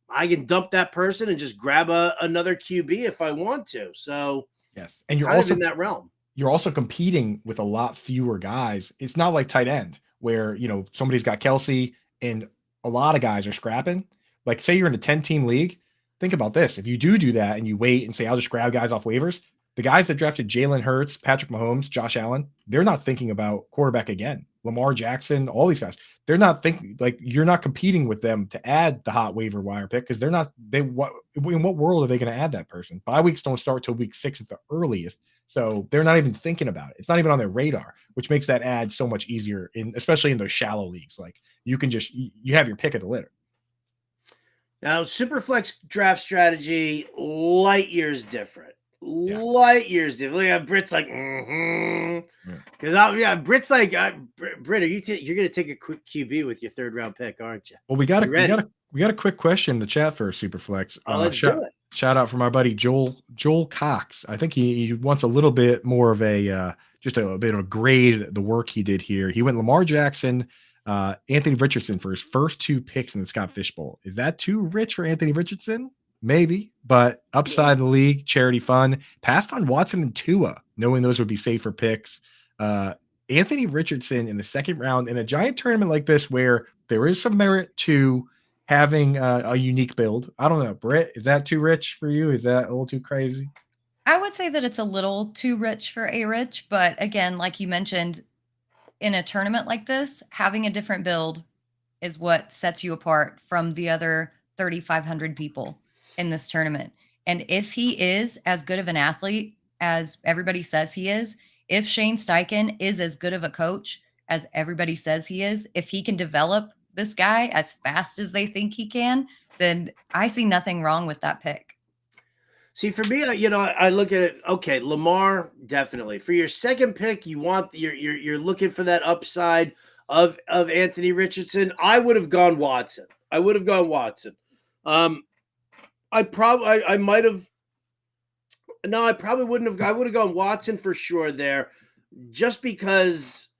I can dump that person and just grab another QB if I want to. So yes, and you're kind also of in that realm. You're also competing with a lot fewer guys. It's not like tight end where somebody's got Kelsey and a lot of guys are scrapping. Like say you're in a 10-team league. Think about this: if you do that and you wait and say I'll just grab guys off waivers, the guys that drafted Jalen Hurts, Patrick Mahomes, Josh Allen, they're not thinking about quarterback again. Lamar Jackson, all these guys, they're not thinking like you're not competing with them to add the hot waiver wire pick because they're not. In what world are they going to add that person? Bye weeks don't start till week 6 at the earliest, so they're not even thinking about it. It's not even on their radar, which makes that ad so much easier especially in those shallow leagues. Like you can just you have your pick of the litter. Now, Superflex draft strategy, light years different. Light years different. Look at Britt's like, because Britt's like, Britt, are you're going to take a quick QB with your 3rd round pick, aren't you? Well, we got a quick question in the chat for Superflex. Let's do it. Shout out from our buddy Joel Cox. I think he wants a little bit more of a just a bit of a grade the work he did here. He went Lamar Jackson, Anthony Richardson for his first 2 picks in the Scott Fish Bowl. Is that too rich for Anthony Richardson? Maybe, but upside the league, charity fund, passed on Watson and Tua, knowing those would be safer picks. Anthony Richardson in the 2nd round in a giant tournament like this, where there is some merit to having a unique build. I don't know, Britt, is that too rich for you? Is that a little too crazy? I would say that it's a little too rich for a rich, but again, like you mentioned, in a tournament like this, having a different build is what sets you apart from the other 3,500 people in this tournament. And if he is as good of an athlete as everybody says he is, if Shane Steichen is as good of a coach as everybody says he is, if he can develop this guy as fast as they think he can, then I see nothing wrong with that pick. See, for me, I look at it. Okay, Lamar, definitely. For your 2nd pick, you're looking for that upside of Anthony Richardson. I would have gone Watson. I probably wouldn't have. I would have gone Watson for sure there, just because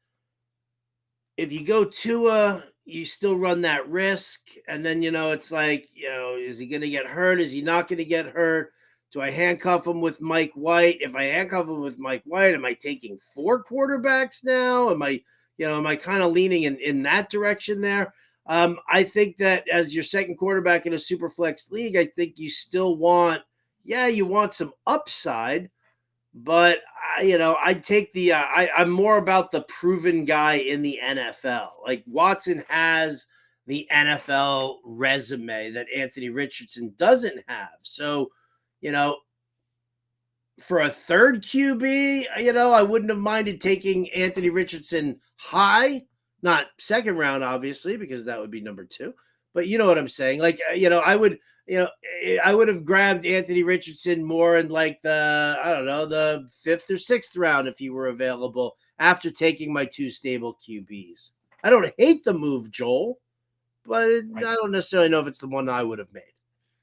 if you go Tua, you still run that risk, and then it's like is he going to get hurt? Is he not going to get hurt? Do I handcuff him with Mike White? If I handcuff him with Mike White, am I taking 4 quarterbacks now? Am I kind of leaning in that direction there? I think that as your 2nd quarterback in a super flex league, I think you still want, you want some upside, but I'd take I'm more about the proven guy in the NFL. Like Watson has the NFL resume that Anthony Richardson doesn't have. So, for a 3rd QB, I wouldn't have minded taking Anthony Richardson high. Not 2nd round, obviously, because that would be number 2. But you know what I'm saying? Like, I would have grabbed Anthony Richardson more in like the 5th or 6th round if he were available after taking my 2 stable QBs. I don't hate the move, Joel, but right. I don't necessarily know if it's the one I would have made.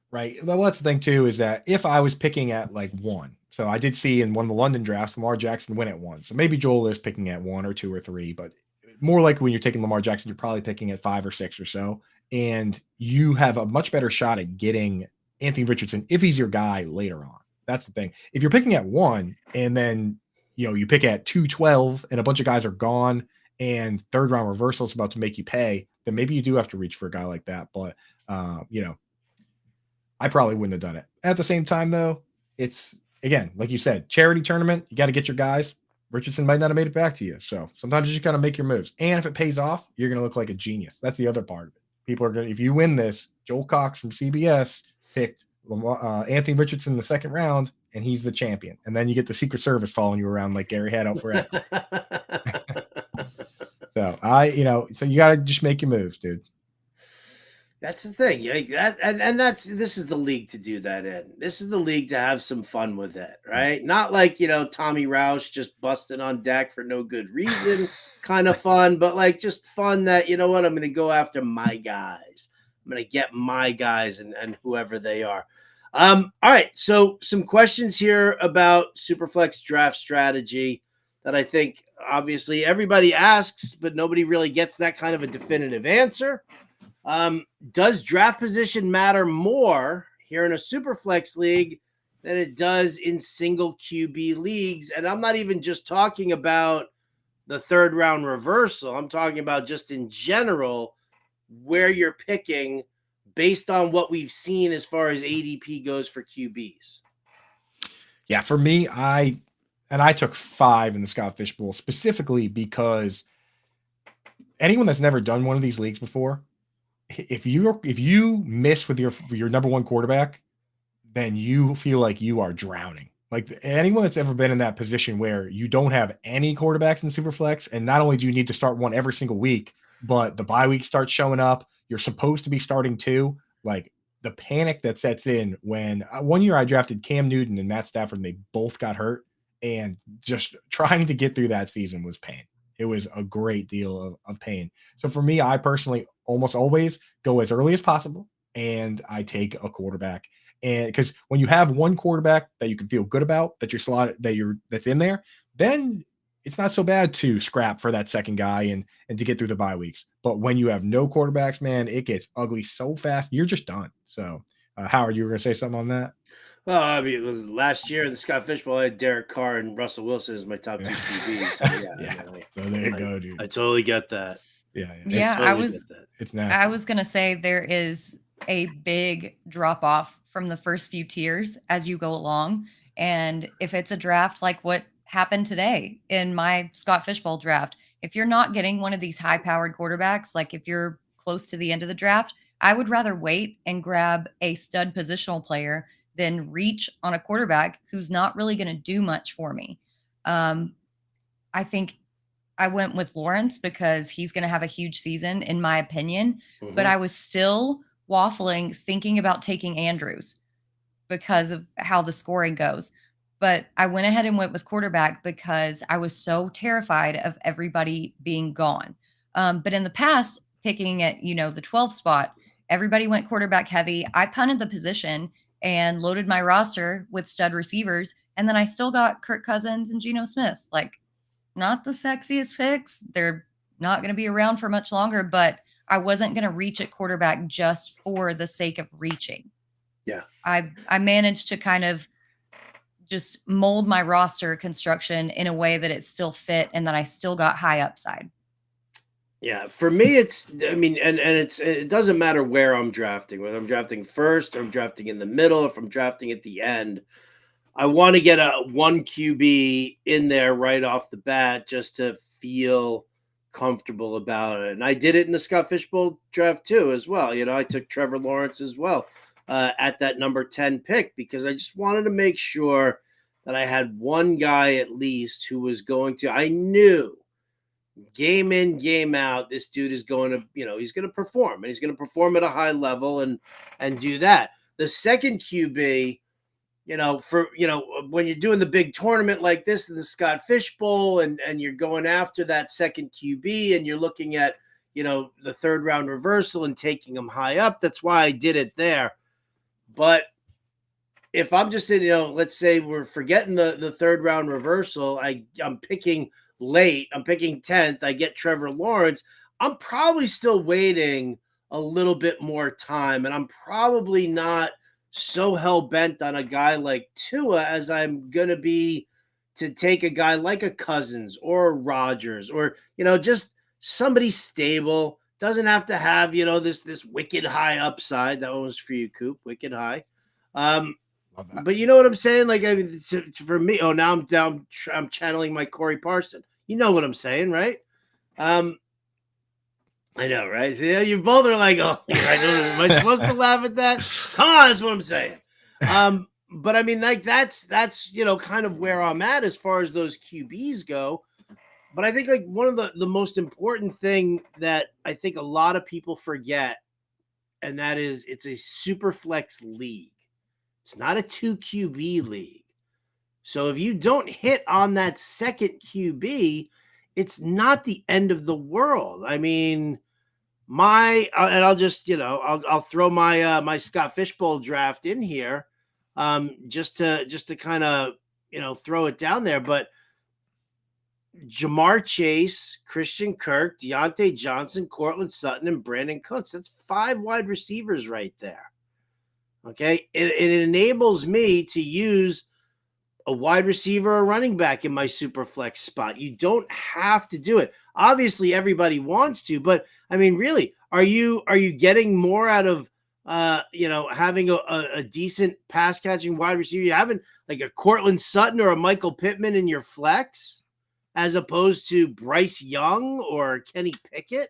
Right. Well, that's the thing, too, is that if I was picking at like 1, so I did see in one of the London drafts, Lamar Jackson went at 1. So maybe Joel is picking at 1 or 2 or 3, but more likely when you're taking Lamar Jackson, you're probably picking at 5 or 6 or so. And you have a much better shot at getting Anthony Richardson if he's your guy later on. That's the thing. If you're picking at 1 and then, you pick at 212 and a bunch of guys are gone and 3rd round reversal is about to make you pay, then maybe you do have to reach for a guy like that. But, I probably wouldn't have done it. At the same time, though, it's, again, like you said, charity tournament. You got to get your guys. Richardson might not have made it back to you. So sometimes you just got to make your moves. And if it pays off, you're going to look like a genius. That's the other part of it. People are going to, if you win this, Joel Cox from CBS picked Anthony Richardson in the 2nd round, and he's the champion. And then you get the Secret Service following you around like Gary Haddow forever. So you got to just make your moves, dude. That's the thing. Like that, and this is the league to do that in. This is the league to have some fun with it, right? Not like, Tommy Roush just busting on deck for no good reason, kind of fun, but like just fun that, I'm going to go after my guys. I'm going to get my guys and whoever they are. All right. So some questions here about Superflex draft strategy that I think obviously everybody asks, but nobody really gets that kind of a definitive answer. Does draft position matter more here in a Superflex league than it does in single QB leagues? And I'm not even just talking about the 3rd round reversal. I'm talking about just in general where you're picking based on what we've seen as far as ADP goes for QBs. Yeah, for me, I took 5 in the Scott Fish Bowl specifically because anyone that's never done one of these leagues before, if you miss with your number one quarterback, then you feel like you are drowning. Like anyone that's ever been in that position where you don't have any quarterbacks in Superflex, and not only do you need to start one every single week, but the bye week starts showing up, you're supposed to be starting two. Like the panic that sets in when one year I drafted Cam Newton and Matt Stafford, and they both got hurt, and just trying to get through that season was pain. It was a great deal of pain. So for me, I personally almost always go as early as possible, and I take a quarterback. And because when you have one quarterback that you can feel good about, that you're slotted, that's in there, then it's not so bad to scrap for that second guy and to get through the bye weeks. But when you have no quarterbacks, man, it gets ugly so fast. You're just done. So, Howard, you were going to say something on that? Well, I mean, last year in the Scott Fishbowl, I had Derek Carr and Russell Wilson as my top two QBs. So Yeah. So there you go, dude. I totally get that. Yeah. Yeah, It's nasty. I was gonna say there is a big drop off from the first few tiers as you go along, and if it's a draft like what happened today in my Scott Fishbowl draft, if you're not getting one of these high powered quarterbacks, like if you're close to the end of the draft, I would rather wait and grab a stud positional player than reach on a quarterback who's not really going to do much for me. I think I went with Lawrence because he's going to have a huge season, in my opinion. Mhm. But I was still waffling, thinking about taking Andrews because of how the scoring goes. But I went ahead and went with quarterback because I was so terrified of everybody being gone. But in the past, picking at, the 12th spot, everybody went quarterback heavy. I punted the position and loaded my roster with stud receivers. And then I still got Kirk Cousins and Geno Smith. Like, not the sexiest picks. They're not going to be around for much longer, but I wasn't going to reach at quarterback just for the sake of reaching. Yeah. I managed to kind of just mold my roster construction in a way that it still fit and that I still got high upside. Yeah, for me, it doesn't matter where I'm drafting, whether I'm drafting first or I'm drafting in the middle, if I'm drafting at the end. I want to get a one QB in there right off the bat just to feel comfortable about it. And I did it in the Scott Fishbowl draft too, as well. I took Trevor Lawrence as well at that number 10 pick because I just wanted to make sure that I had one guy at least who was going to, I knew game in, game out, this dude is going to, he's going to perform, and he's going to perform at a high level and do that. The second QB, when you're doing the big tournament like this in the Scott Fishbowl and you're going after that second QB and you're looking at, the third round reversal and taking them high up, that's why I did it there. But if I'm just in, let's say we're forgetting the third round reversal, I'm picking late, I'm picking 10th, I get Trevor Lawrence, I'm probably still waiting a little bit more time, and I'm probably not so hell-bent on a guy like Tua as I'm going to be to take a guy like a Cousins or a Rodgers or, just somebody stable. Doesn't have to have, this wicked high upside. That one was for you, Coop, wicked high. But you know what I'm saying? Like, for me, now I'm channeling my Corey Parson. You know what I'm saying, right? I know, right? So, you both are like, oh, am I supposed to laugh at that? Come on, that's what I'm saying. But I mean, like that's kind of where I'm at as far as those QBs go. But I think like one of the most important thing that I think a lot of people forget, and that is it's a super flex league. It's not a 2 QB league. So if you don't hit on that second QB, it's not the end of the world. I mean, and I'll just, I'll throw my my Scott Fishbowl draft in here, just to kind of, throw it down there. But Jamar Chase, Christian Kirk, Deontay Johnson, Cortland Sutton, and Brandon Cooks. That's 5 wide receivers right there. Okay, it enables me to use a wide receiver or running back in my super flex spot. You don't have to do it. Obviously, everybody wants to, but I mean, really, are you getting more out of having a decent pass catching wide receiver? You haven't like a Cortland Sutton or a Michael Pittman in your flex. as opposed to Bryce Young or Kenny Pickett.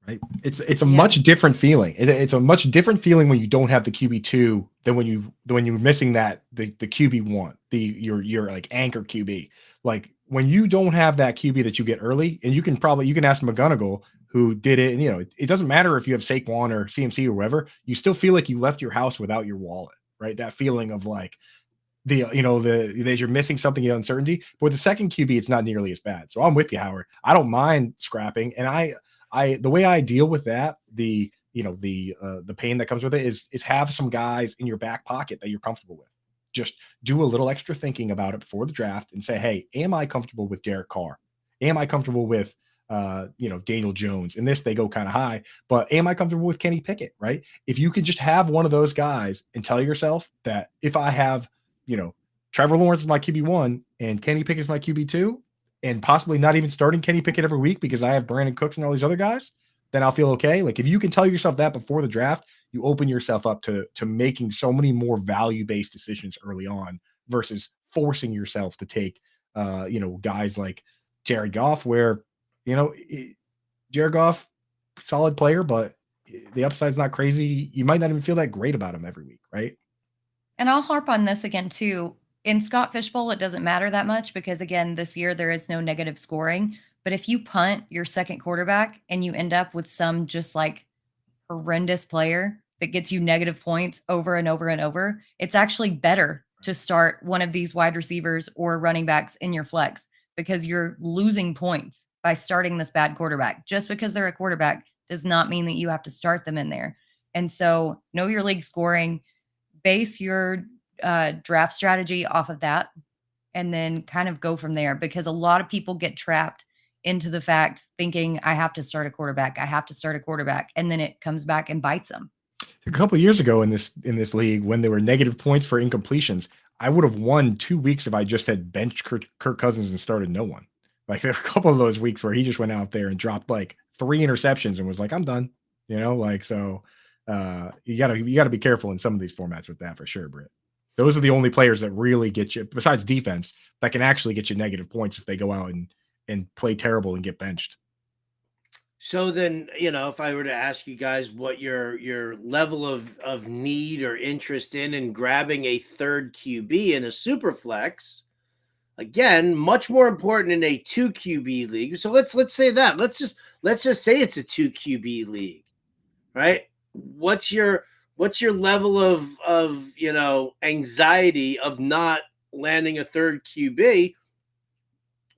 Right. It's a much different feeling. It's a much different feeling when you don't have the QB2 than when you're missing the QB1, your like anchor QB. Like when you don't have that QB that you get early, and you can ask McGonigal who did it, and it doesn't matter if you have Saquon or CMC or whatever, you still feel like you left your house without your wallet, right? That feeling of like that you're missing something, the uncertainty. But with the second QB, it's not nearly as bad. So I'm with you, Howard. I don't mind scrapping, and the way I deal with that, the pain that comes with it is have some guys in your back pocket that you're comfortable with. Just do a little extra thinking about it before the draft and say, hey, am I comfortable with Derek Carr? Am I comfortable with Daniel Jones? In this, they go kind of high, but am I comfortable with Kenny Pickett? Right? If you can just have one of those guys and tell yourself that if I have, Trevor Lawrence is my QB1 and Kenny Pickett is my QB2, and possibly not even starting Kenny Pickett every week because I have Brandon Cooks and all these other guys, then I'll feel okay. Like if you can tell yourself that before the draft, you open yourself up to making so many more value-based decisions early on versus forcing yourself to take, guys like Jared Goff, where, Jared Goff, solid player, but the upside's not crazy. You might not even feel that great about him every week, right? And I'll harp on this again too. In Scott Fishbowl, it doesn't matter that much because, again, this year there is no negative scoring. But if you punt your second quarterback and you end up with some just like horrendous player that gets you negative points over and over and over, it's actually better to start one of these wide receivers or running backs in your flex because you're losing points by starting this bad quarterback. Just because they're a quarterback does not mean that you have to start them in there. And so know your league scoring, base your draft strategy off of that, and then kind of go from there, because a lot of people get trapped into the fact thinking I have to start a quarterback, and then it comes back and bites them. A couple of years ago in this league, when there were negative points for incompletions, I would have won 2 weeks if I just had benched Kirk Cousins and started no one. Like there were a couple of those weeks where he just went out there and dropped like 3 interceptions and was like, I'm done. So you gotta be careful in some of these formats with that for sure, Britt. Those are the only players that really get you, besides defense, that can actually get you negative points if they go out and play terrible and get benched. So then, if I were to ask you guys what your level of need or interest in grabbing a third QB in a super flex, again, much more important in a 2 QB league. So let's say that. Let's just say it's a 2 QB league, right? What's your level of anxiety of not landing a third QB,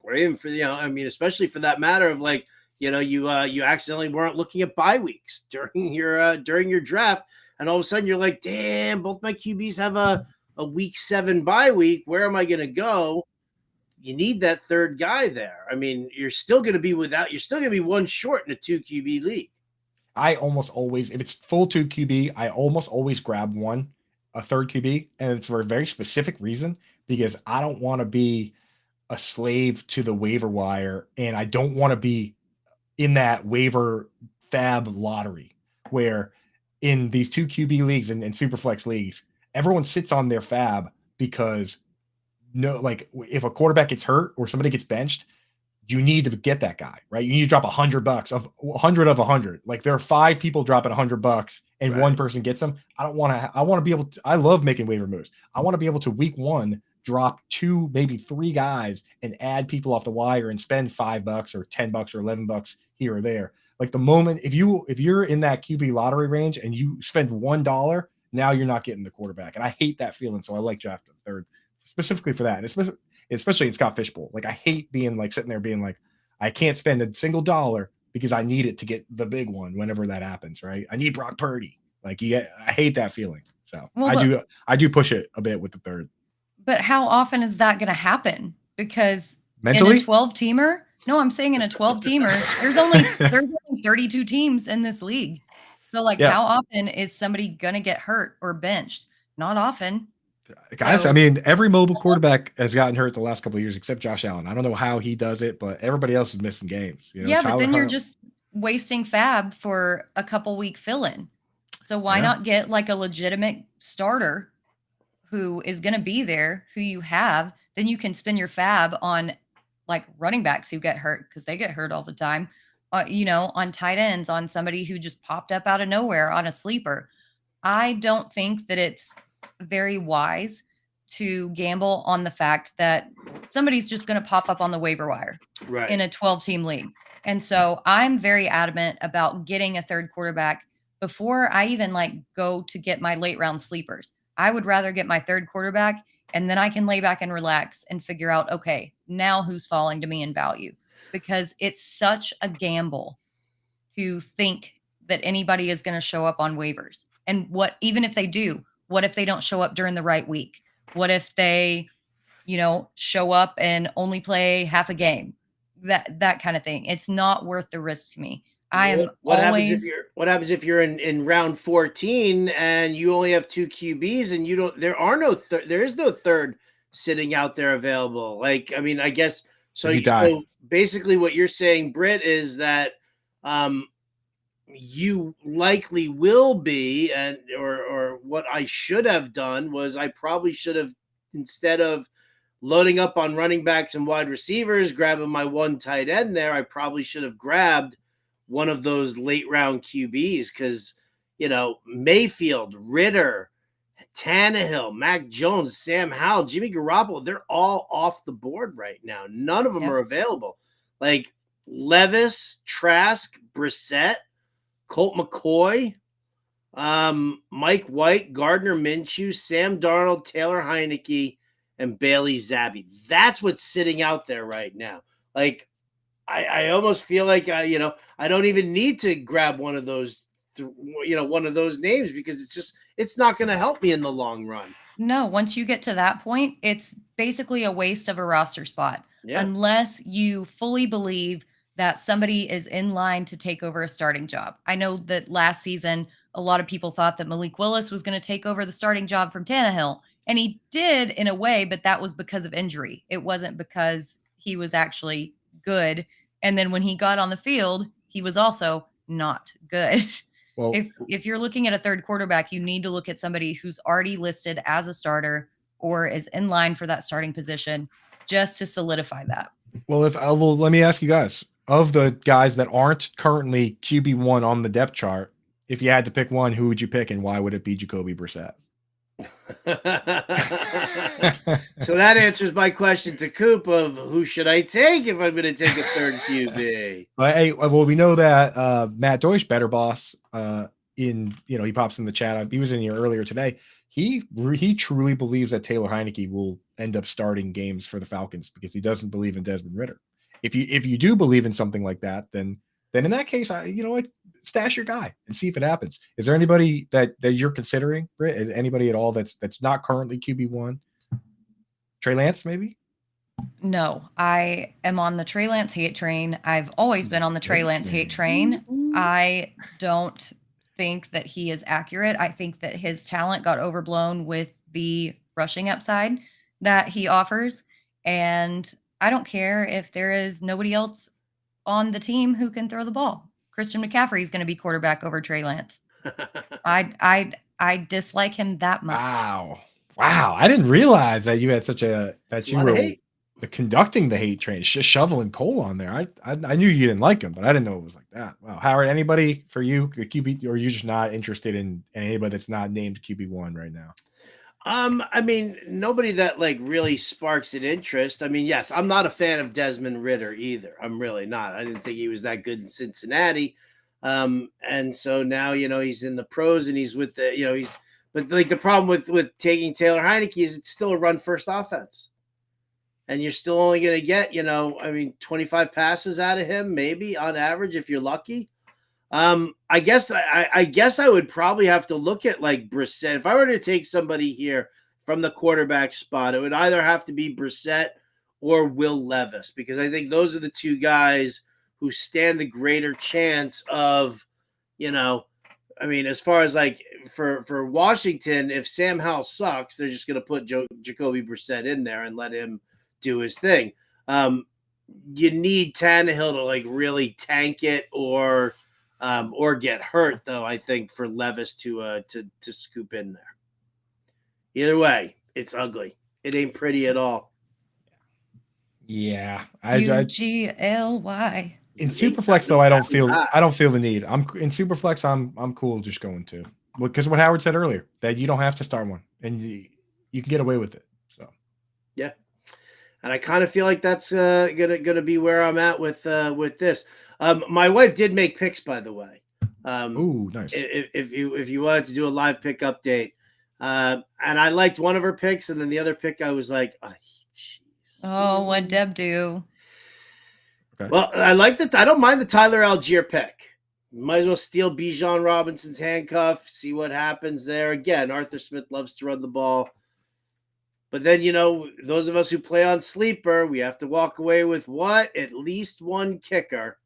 or even for especially for that matter of like you accidentally weren't looking at bye weeks during your draft, and all of a sudden you're like, damn, both my QBs have a week 7 bye week. Where am I going to go? You need that third guy there. I mean, you're still going to be one short in a 2 QB league. I almost always, if it's full 2 QB, I almost always grab a third QB, and it's for a very specific reason, because I don't want to be a slave to the waiver wire, and I don't want to be in that waiver fab lottery where in these 2 QB leagues and Superflex leagues, everyone sits on their fab because if a quarterback gets hurt or somebody gets benched, you need to get that guy, right? You need to drop $100 of 100 of 100. Like there are 5 people dropping $100 and right. One person gets them. I want to be able to, I love making waiver moves. I want to be able to week 1 drop 2, maybe 3 guys and add people off the wire and spend $5 or $10 or $11 here or there. Like the moment, if you're in that QB lottery range and you spend $1, now you're not getting the quarterback. And I hate that feeling. So I like drafting third specifically for that. And especially in Scott Fishbowl. Like I hate being like sitting there being like, I can't spend a single dollar because I need it to get the big one whenever that happens, right? I need Brock Purdy. Like I hate that feeling. So I do push it a bit with the third. But how often is that going to happen? Because mentally, in a 12-teamer, no, I'm saying in a 12-teamer, there's only 32 teams in this league. So how often is somebody going to get hurt or benched? Not often. Guys, I mean, every mobile quarterback has gotten hurt the last couple of years except Josh Allen. I don't know how he does it, but everybody else is missing games. But then you're just wasting fab for a couple week fill-in. So why not get like a legitimate starter who is going to be there, who you have? Then you can spend your fab on like running backs who get hurt because they get hurt all the time. On tight ends, on somebody who just popped up out of nowhere on a sleeper. I don't think that it's very wise to gamble on the fact that somebody's just going to pop up on the waiver wire in a 12-team league. And so I'm very adamant about getting a third quarterback before I even go to get my late round sleepers. I would rather get my third quarterback, and then I can lay back and relax and figure out, okay, now who's falling to me in value, because it's such a gamble to think that anybody is going to show up on waivers. And even if they do, what if they don't show up during the right week? What if they, show up and only play half a game? That kind of thing. It's not worth the risk to me. What happens if you're in round 14 and you only have 2 QBs and there is no third sitting out there available? I guess so. So basically what you're saying, Britt, is that you likely will be, or what I should have done was I probably should have, instead of loading up on running backs and wide receivers, grabbing my one tight end there, I probably should have grabbed one of those late round QBs, because, Mayfield, Ritter, Tannehill, Mac Jones, Sam Howell, Jimmy Garoppolo, they're all off the board right now. None of them are available. Like Levis, Trask, Brissett, Colt McCoy, Mike White, Gardner Minshew, Sam Darnold, Taylor Heineke, and Bailey Zappi. That's what's sitting out there right now. I almost feel like I don't even need to grab one of those, one of those names, because it's not going to help me in the long run. No, once you get to that point, it's basically a waste of a roster spot, unless you fully believe that somebody is in line to take over a starting job. I know that last season, a lot of people thought that Malik Willis was going to take over the starting job from Tannehill, and he did in a way, but that was because of injury. It wasn't because he was actually good. And then when he got on the field, he was also not good. Well, if you're looking at a third quarterback, you need to look at somebody who's already listed as a starter or is in line for that starting position, just to solidify that. Well, let me ask you guys, of the guys that aren't currently QB1 on the depth chart, if you had to pick one, who would you pick, and why would it be Jacoby Brissett? So that answers my question to Coop of who should I take if I'm going to take a third QB. Well, we know that Matt Deutsch, Better Boss, he pops in the chat. He was in here earlier today. He truly believes that Taylor Heineke will end up starting games for the Falcons, because he doesn't believe in Desmond Ridder. If you do believe in something like that, then in that case, stash your guy and see if it happens. Is there anybody that you're considering, Britt? Is anybody at all that's not currently QB1? Trey Lance, maybe? No, I am on the Trey Lance hate train. I've always been on the Trey Lance hate train. I don't think that he is accurate. I think that his talent got overblown with the rushing upside that he offers. And I don't care if there is nobody else on the team who can throw the ball. Christian McCaffrey is going to be quarterback over Trey Lance. I dislike him that much. Wow. I didn't realize that you had you were conducting the hate train, just shoveling coal on there. I knew you didn't like him, but I didn't know it was like that. Wow. Howard, anybody for you, the QB, or are you just not interested in anybody that's not named QB1 right now? Nobody that really sparks an interest. Yes, I'm not a fan of Desmond Ridder either. I'm really not. I didn't think he was that good in Cincinnati. And so now, he's in the pros and he's with the, but the problem with taking Taylor Heineke is it's still a run first offense. And you're still only going to get, 25 passes out of him, maybe on average, if you're lucky. I guess I would probably have to look at Brissett. If I were to take somebody here from the quarterback spot, it would either have to be Brissett or Will Levis, because I think those are the two guys who stand the greater chance of, as far as for Washington, if Sam Howell sucks, they're just going to put Jacoby Brissett in there and let him do his thing. You need Tannehill to really tank it or get hurt, though, I think, for Levis to scoop in there. Either way, it's ugly. It ain't pretty at all. Yeah, UGLY. in Superflex though, I don't feel the need. I'm in Superflex. I'm cool just going to, because what Howard said earlier, that you don't have to start one and you can get away with it. So yeah, and I kind of feel like that's gonna be where I'm at with this. My wife did make picks, by the way. Ooh, nice. If you wanted to do a live pick update, and I liked one of her picks, and then the other pick I was like, oh, jeez. Oh, what'd Deb do? Okay. Well, I don't mind the Tyler Algier pick. Might as well steal Bijan Robinson's handcuff, see what happens there. Again, Arthur Smith loves to run the ball. But then, those of us who play on Sleeper, we have to walk away with what? At least one kicker.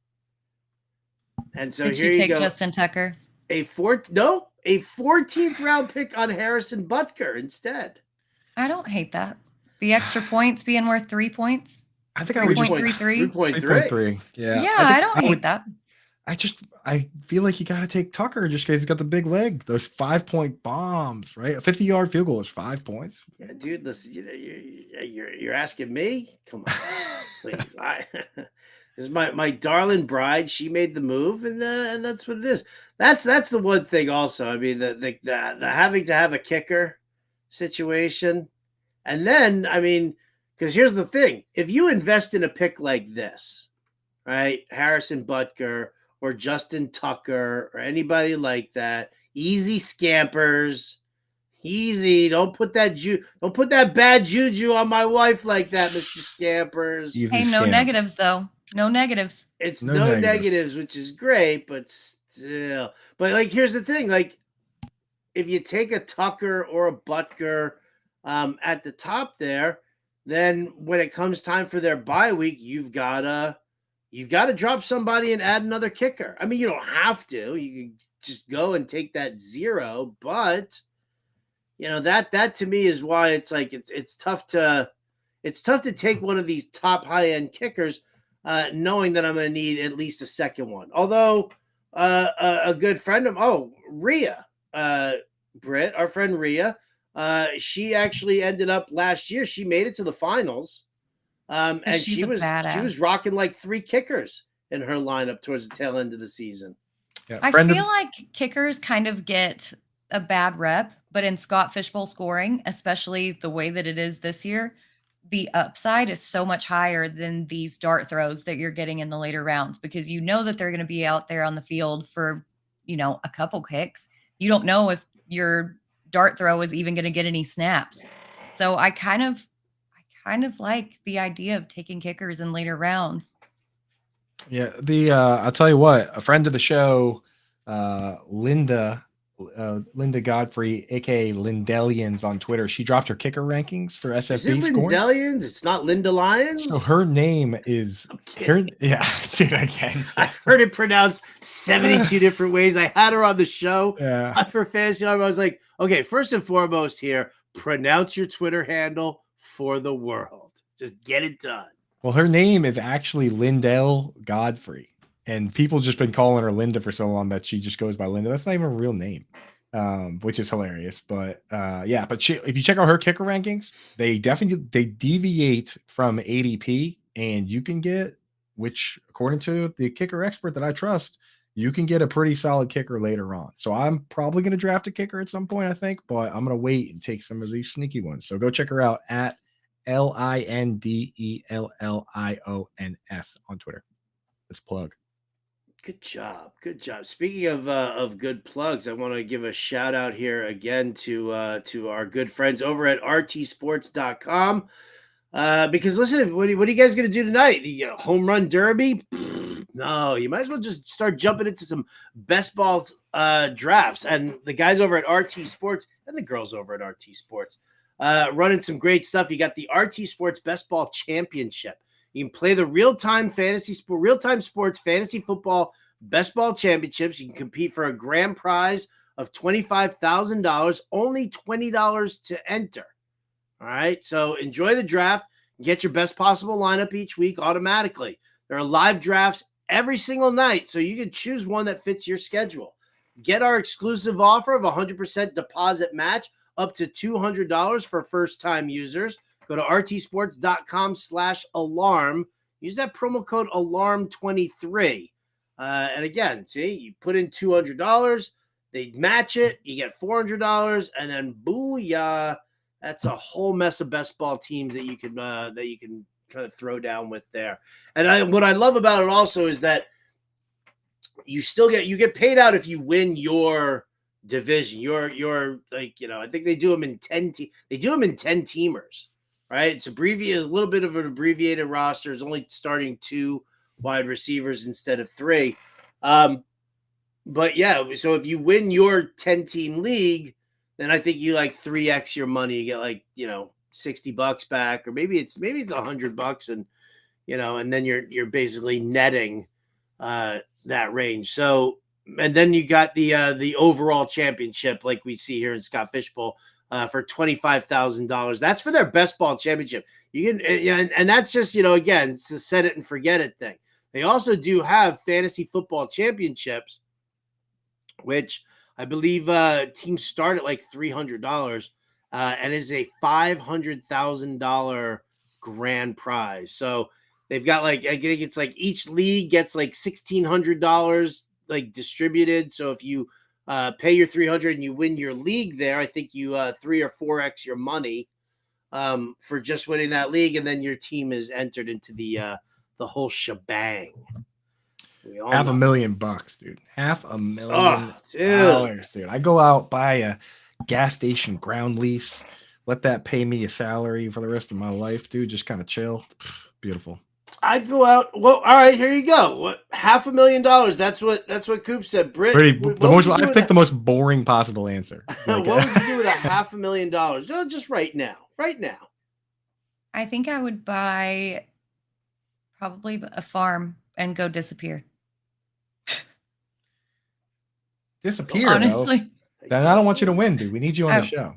And so Did here you take go. Justin Tucker? A 14th round pick on Harrison Butker instead. I don't hate that. The extra points being worth 3 points. I think I would 3.33. 3.3. Yeah. Yeah, I don't hate that. I feel like you got to take Tucker just because he's got the big leg. Those 5-point bombs, right? A 50-yard field goal is 5 points. Yeah, dude. Listen, you're asking me? Come on, please. This is my darling bride. She made the move, and that's what it is. That's the one thing. Also, I mean, the having to have a kicker situation, and then I mean, because here's the thing: if you invest in a pick like this, right, Harrison Butker or Justin Tucker or anybody like that, easy scampers, easy. Don't put that bad juju on my wife like that, Mr. Scampers. Hey, no negatives though. No negatives. It's no negatives, which is great, but still. But like, here's the thing: like, if you take a Tucker or a Butker at the top there, then when it comes time for their bye week, you've gotta drop somebody and add another kicker. I mean, you don't have to. You can just go and take that 0, but that to me is why it's like it's tough to take one of these top high-end kickers, knowing that I'm going to need at least a second one. Although a good friend of Rhea, Britt, our friend Rhea, she actually ended up last year. She made it to the finals, and she was rocking like 3 kickers in her lineup towards the tail end of the season. Yeah, I feel like kickers kind of get a bad rep, but in Scott Fishbowl scoring, especially the way that it is this year, the upside is so much higher than these dart throws that you're getting in the later rounds, because you know that they're going to be out there on the field for, a couple kicks. You don't know if your dart throw is even going to get any snaps. So I kind of like the idea of taking kickers in later rounds. Yeah. I'll tell you what, a friend of the show, Linda Godfrey, aka Lindellians on Twitter, she dropped her kicker rankings for SFB. Is it Lindellians? It's not Linda Lyons. So her name is dude, again. I've heard it pronounced 72 different ways. I had her on the show for Fantasy Arm. I was like, okay, first and foremost here, pronounce your Twitter handle for the world. Just get it done. Well, her name is actually Lindell Godfrey. And people just been calling her Linda for so long that she just goes by Linda. That's not even a real name, which is hilarious. But but if you check out her kicker rankings, they deviate from ADP, and you can get, which according to the kicker expert that I trust, you can get a pretty solid kicker later on. So I'm probably going to draft a kicker at some point, I think, but I'm going to wait and take some of these sneaky ones. So go check her out at LINDELLIONS on Twitter. Let's plug. Good job. Speaking of good plugs, I want to give a shout out here again to our good friends over at rtsports.com. Because listen, what are you guys going to do tonight? The home run derby? No, you might as well just start jumping into some best ball drafts. And the guys over at RT Sports and the girls over at RT Sports running some great stuff. You got the RT Sports Best Ball Championship. You can play the real-time sports fantasy football best ball championships. You can compete for a grand prize of $25,000, only $20 to enter. All right, so enjoy the draft. Get your best possible lineup each week automatically. There are live drafts every single night, so you can choose one that fits your schedule. Get our exclusive offer of 100% deposit match up to $200 for first-time users. Go to rtsports.com/alarm. Use that promo code alarm23. And again, see, you put in $200, they match it, you get $400, and then booyah, that's a whole mess of best ball teams that you can kind of throw down with there. And what I love about it also is that you get paid out if you win your division. You're like, I think they do them in 10 10-teamers, right? It's abbreviated, a little bit of an abbreviated roster. It's only starting 2 wide receivers instead of 3. But yeah, so if you win your 10-team league, then I think you like 3x your money. You get like, $60 back, or maybe it's $100, and and then you're basically netting that range. So, and then you got the overall championship, like we see here in Scott Fishbowl, for $25,000. That's for their best ball championship. You can, and that's just, again, it's a set it and forget it thing. They also do have fantasy football championships, which I believe teams start at like $300, and is a $500,000 grand prize. So they've got like, I think it's like each league gets like $1,600 like distributed. So if you pay your $300 and you win your league there, I think you 3 or 4x your money for just winning that league, and then your team is entered into the whole shebang. $500,000, dude. $500,000, dude. I go out, buy a gas station ground lease, let that pay me a salary for the rest of my life, dude. Just kind of chill. Beautiful. I'd go out. Well, all right, here you go. What, $500,000? That's what Coop said. Britt, I picked the most boring possible answer. What would you do with $500,000? No, just right now. Right now. I think I would buy probably a farm and go disappear. Disappear, honestly. Though. Then I don't want you to win, dude. We need you on the show.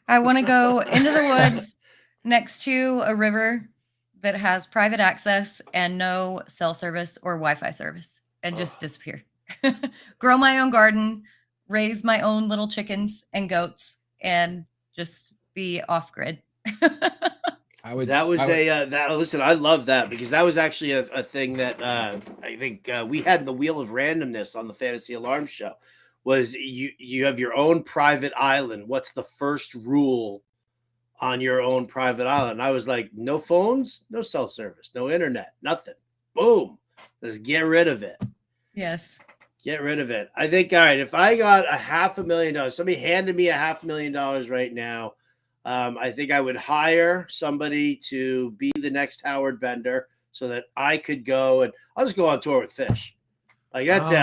I want to go into the woods next to a river that has private access and no cell service or Wi-Fi service, and just disappear. Grow my own garden, raise my own little chickens and goats, and just be off grid. Listen, I love that, because that was actually a thing that I think we had in the Wheel of Randomness on the Fantasy Alarm Show. Was you have your own private island. What's the first rule on your own private island? I was like, no phones, no cell service, no internet, nothing. Boom. Let's get rid of it. Yes. Get rid of it. I think, all right, if I got $500,000, somebody handed me $500,000 right now, I think I would hire somebody to be the next Howard Bender so that I could go, and I'll just go on tour with Fish. Like, that's it.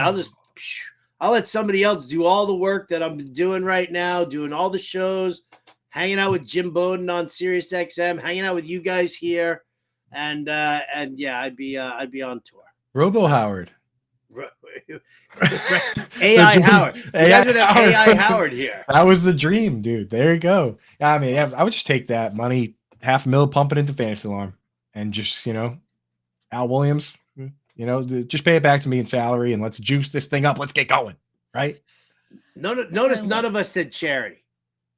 I'll let somebody else do all the work that I'm doing right now, doing all the shows, hanging out with Jim Bowden on Sirius XM, hanging out with you guys here, and yeah, I'd be on tour. Robo Howard. AI Howard. You guys would have AI Howard here. That was the dream, dude. There you go. I mean, I would just take that money, $500,000, pump it into Fantasy Alarm, and just, Al Williams, just pay it back to me in salary, and let's juice this thing up. Let's get going, right? Notice none of us said charity.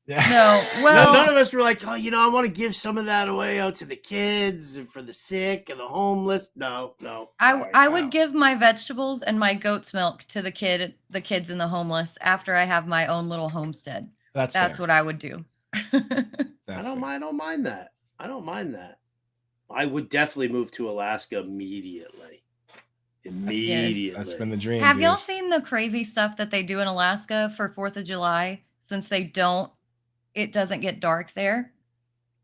No, well, none of us were like, oh, I want to give some of that away out to the kids and for the sick and the homeless. No. I would give my vegetables and my goat's milk to the kids and the homeless after I have my own little homestead. That's what I would do. I don't mind that. I would definitely move to Alaska immediately. Yes. That's been the dream. Have y'all seen the crazy stuff that they do in Alaska for 4th of July? Since it doesn't get dark there.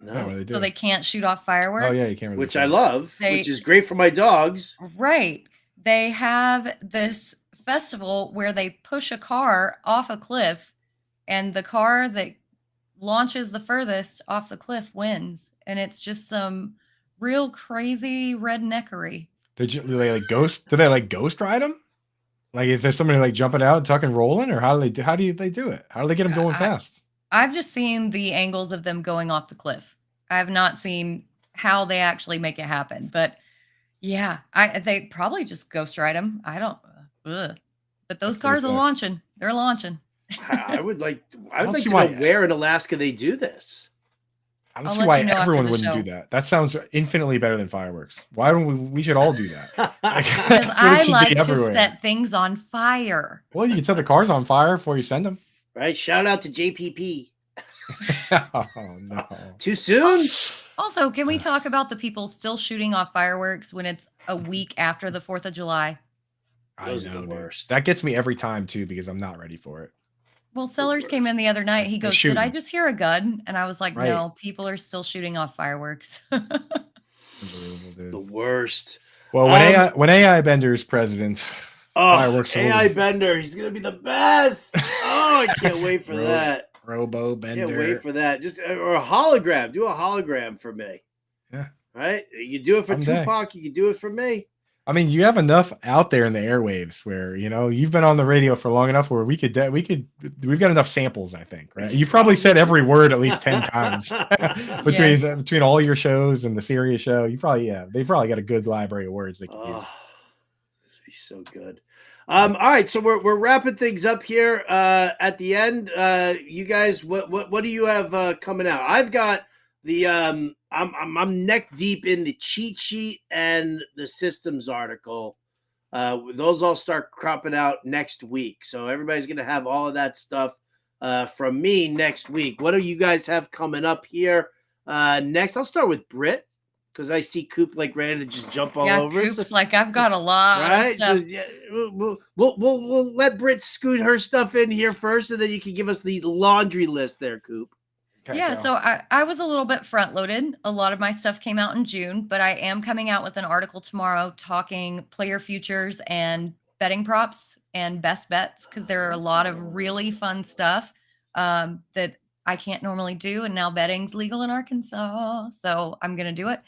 No, so they can't shoot off fireworks. Oh yeah, you can't. Really which I love, which is great for my dogs. Right. They have this festival where they push a car off a cliff, and the car that launches the furthest off the cliff wins. And it's just some real crazy redneckery. Do they like ghost ride them? Like, is there somebody like jumping out, tucking, rolling, or how do they do it? How do they get them going fast? I've just seen the angles of them going off the cliff. I have not seen how they actually make it happen. But yeah, they probably just ghost ride them. I don't. But those cars are launching. They're launching. I would like to know where in Alaska they do this. I don't I'll see let why you know after everyone the wouldn't show. do that. That sounds infinitely better than fireworks. Why don't we should all do that. Because That's what it I should like be to everywhere. set things on fire. Well, you can set the cars on fire before you send them. Right? Shout out to JPP. Oh no. Too soon? Also, can we talk about the people still shooting off fireworks when it's a week after the 4th of July? Those I are know, the dude. worst. That gets me every time too because I'm not ready for it. Well, Sellers came in the other night. He They're goes, "Did I shooting. just hear a gun?" And I was like, Right. "No, people are still shooting off fireworks." Unbelievable, dude. The worst. Well, when AI Bender is president, fireworks will- AI Bender, he's gonna be the best. Oh, I can't wait for that. Robo Bender. Can't wait for that. Just or a hologram. Do a hologram for me. Yeah. Right? You do it for Someday. Tupac, you can do it for me. I mean, you have enough out there in the airwaves where you've been on the radio for long enough where we've got enough samples. I think, right? You've probably said every word at least 10 times between all your shows and the Sirius show. They probably got a good library of words they can use. This would be so good. All right, so we're wrapping things up here at the end. You guys, what do you have coming out? I've got the I'm neck deep in the cheat sheet and the systems article. Those all start cropping out next week, so everybody's gonna have all of that stuff from me next week. What do you guys have coming up here next? I'll start with Britt because I see Coop like ready to just jump all over. Coop's so, like, I've got a lot of stuff. So, yeah, we'll let Britt scoot her stuff in here first, and then you can give us the laundry list there, Coop. Okay, Yeah, go. so I was a little bit front loaded. A lot of my stuff came out in June, but I am coming out with an article tomorrow talking player futures and betting props and best bets because there are a lot of really fun stuff that I can't normally do. And now betting's legal in Arkansas. So I'm going to do it.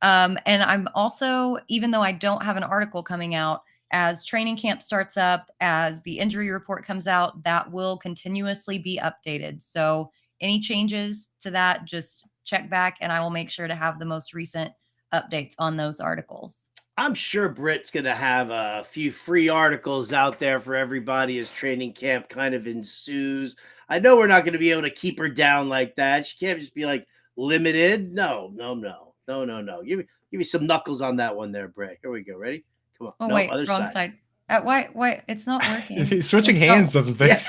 And I'm also, even though I don't have an article coming out, as training camp starts up, as the injury report comes out, that will continuously be updated. So any changes to that, just check back and I will make sure to have the most recent updates on those articles. I'm sure Britt's going to have a few free articles out there for everybody as training camp kind of ensues. I know we're not going to be able to keep her down like that. She can't just be like limited. No. Give me some knuckles on that one there, Britt. Here we go. Ready? Come on. Oh, no, wait, other wrong side. Why? It's not working. Switching hands doesn't fix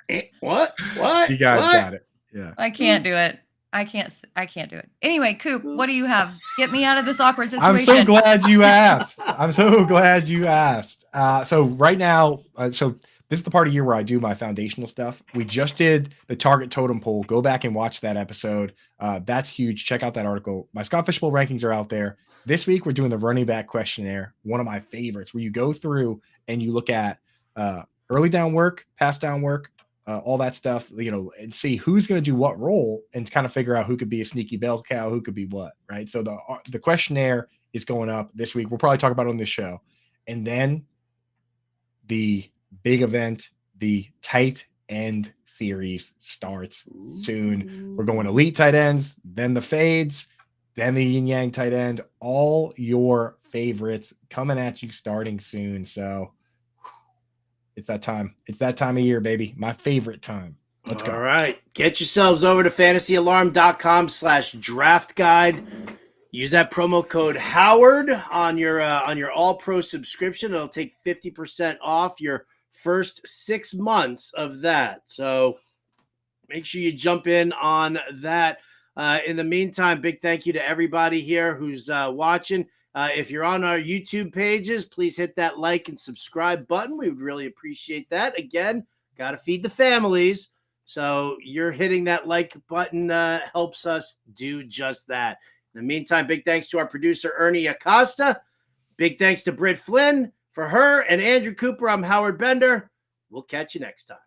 it. What? You guys got it. Yeah. I can't do it. I can't do it. Anyway, Coop, what do you have? Get me out of this awkward situation. I'm so glad you asked. So right now, so this is the part of year where I do my foundational stuff. We just did the target totem poll. Go back and watch that episode. That's huge. Check out that article. My Scott Fishbowl rankings are out there. This week, we're doing the running back questionnaire, one of my favorites, where you go through and you look at early down work, pass down work, all that stuff, and see who's going to do what role and kind of figure out who could be a sneaky bell cow, who could be what, right? So the questionnaire is going up this week. We'll probably talk about it on this show. And then the big event, the tight end series starts soon. We're going elite tight ends, then the fades, then the yin yang tight end, all your favorites coming at you starting soon. So it's that time. It's that time of year, baby. My favorite time. Let's go. All right. Get yourselves over to fantasyalarm.com/draft guide. Use that promo code Howard on your all pro subscription. It'll take 50% off your first 6 months of that. So make sure you jump in on that. In the meantime, big thank you to everybody here who's watching. If you're on our YouTube pages, please hit that like and subscribe button. We would really appreciate that. Again, got to feed the families. So you're hitting that like button helps us do just that. In the meantime, big thanks to our producer, Ernie Acosta. Big thanks to Britt Flynn. For her and Andrew Cooper, I'm Howard Bender. We'll catch you next time.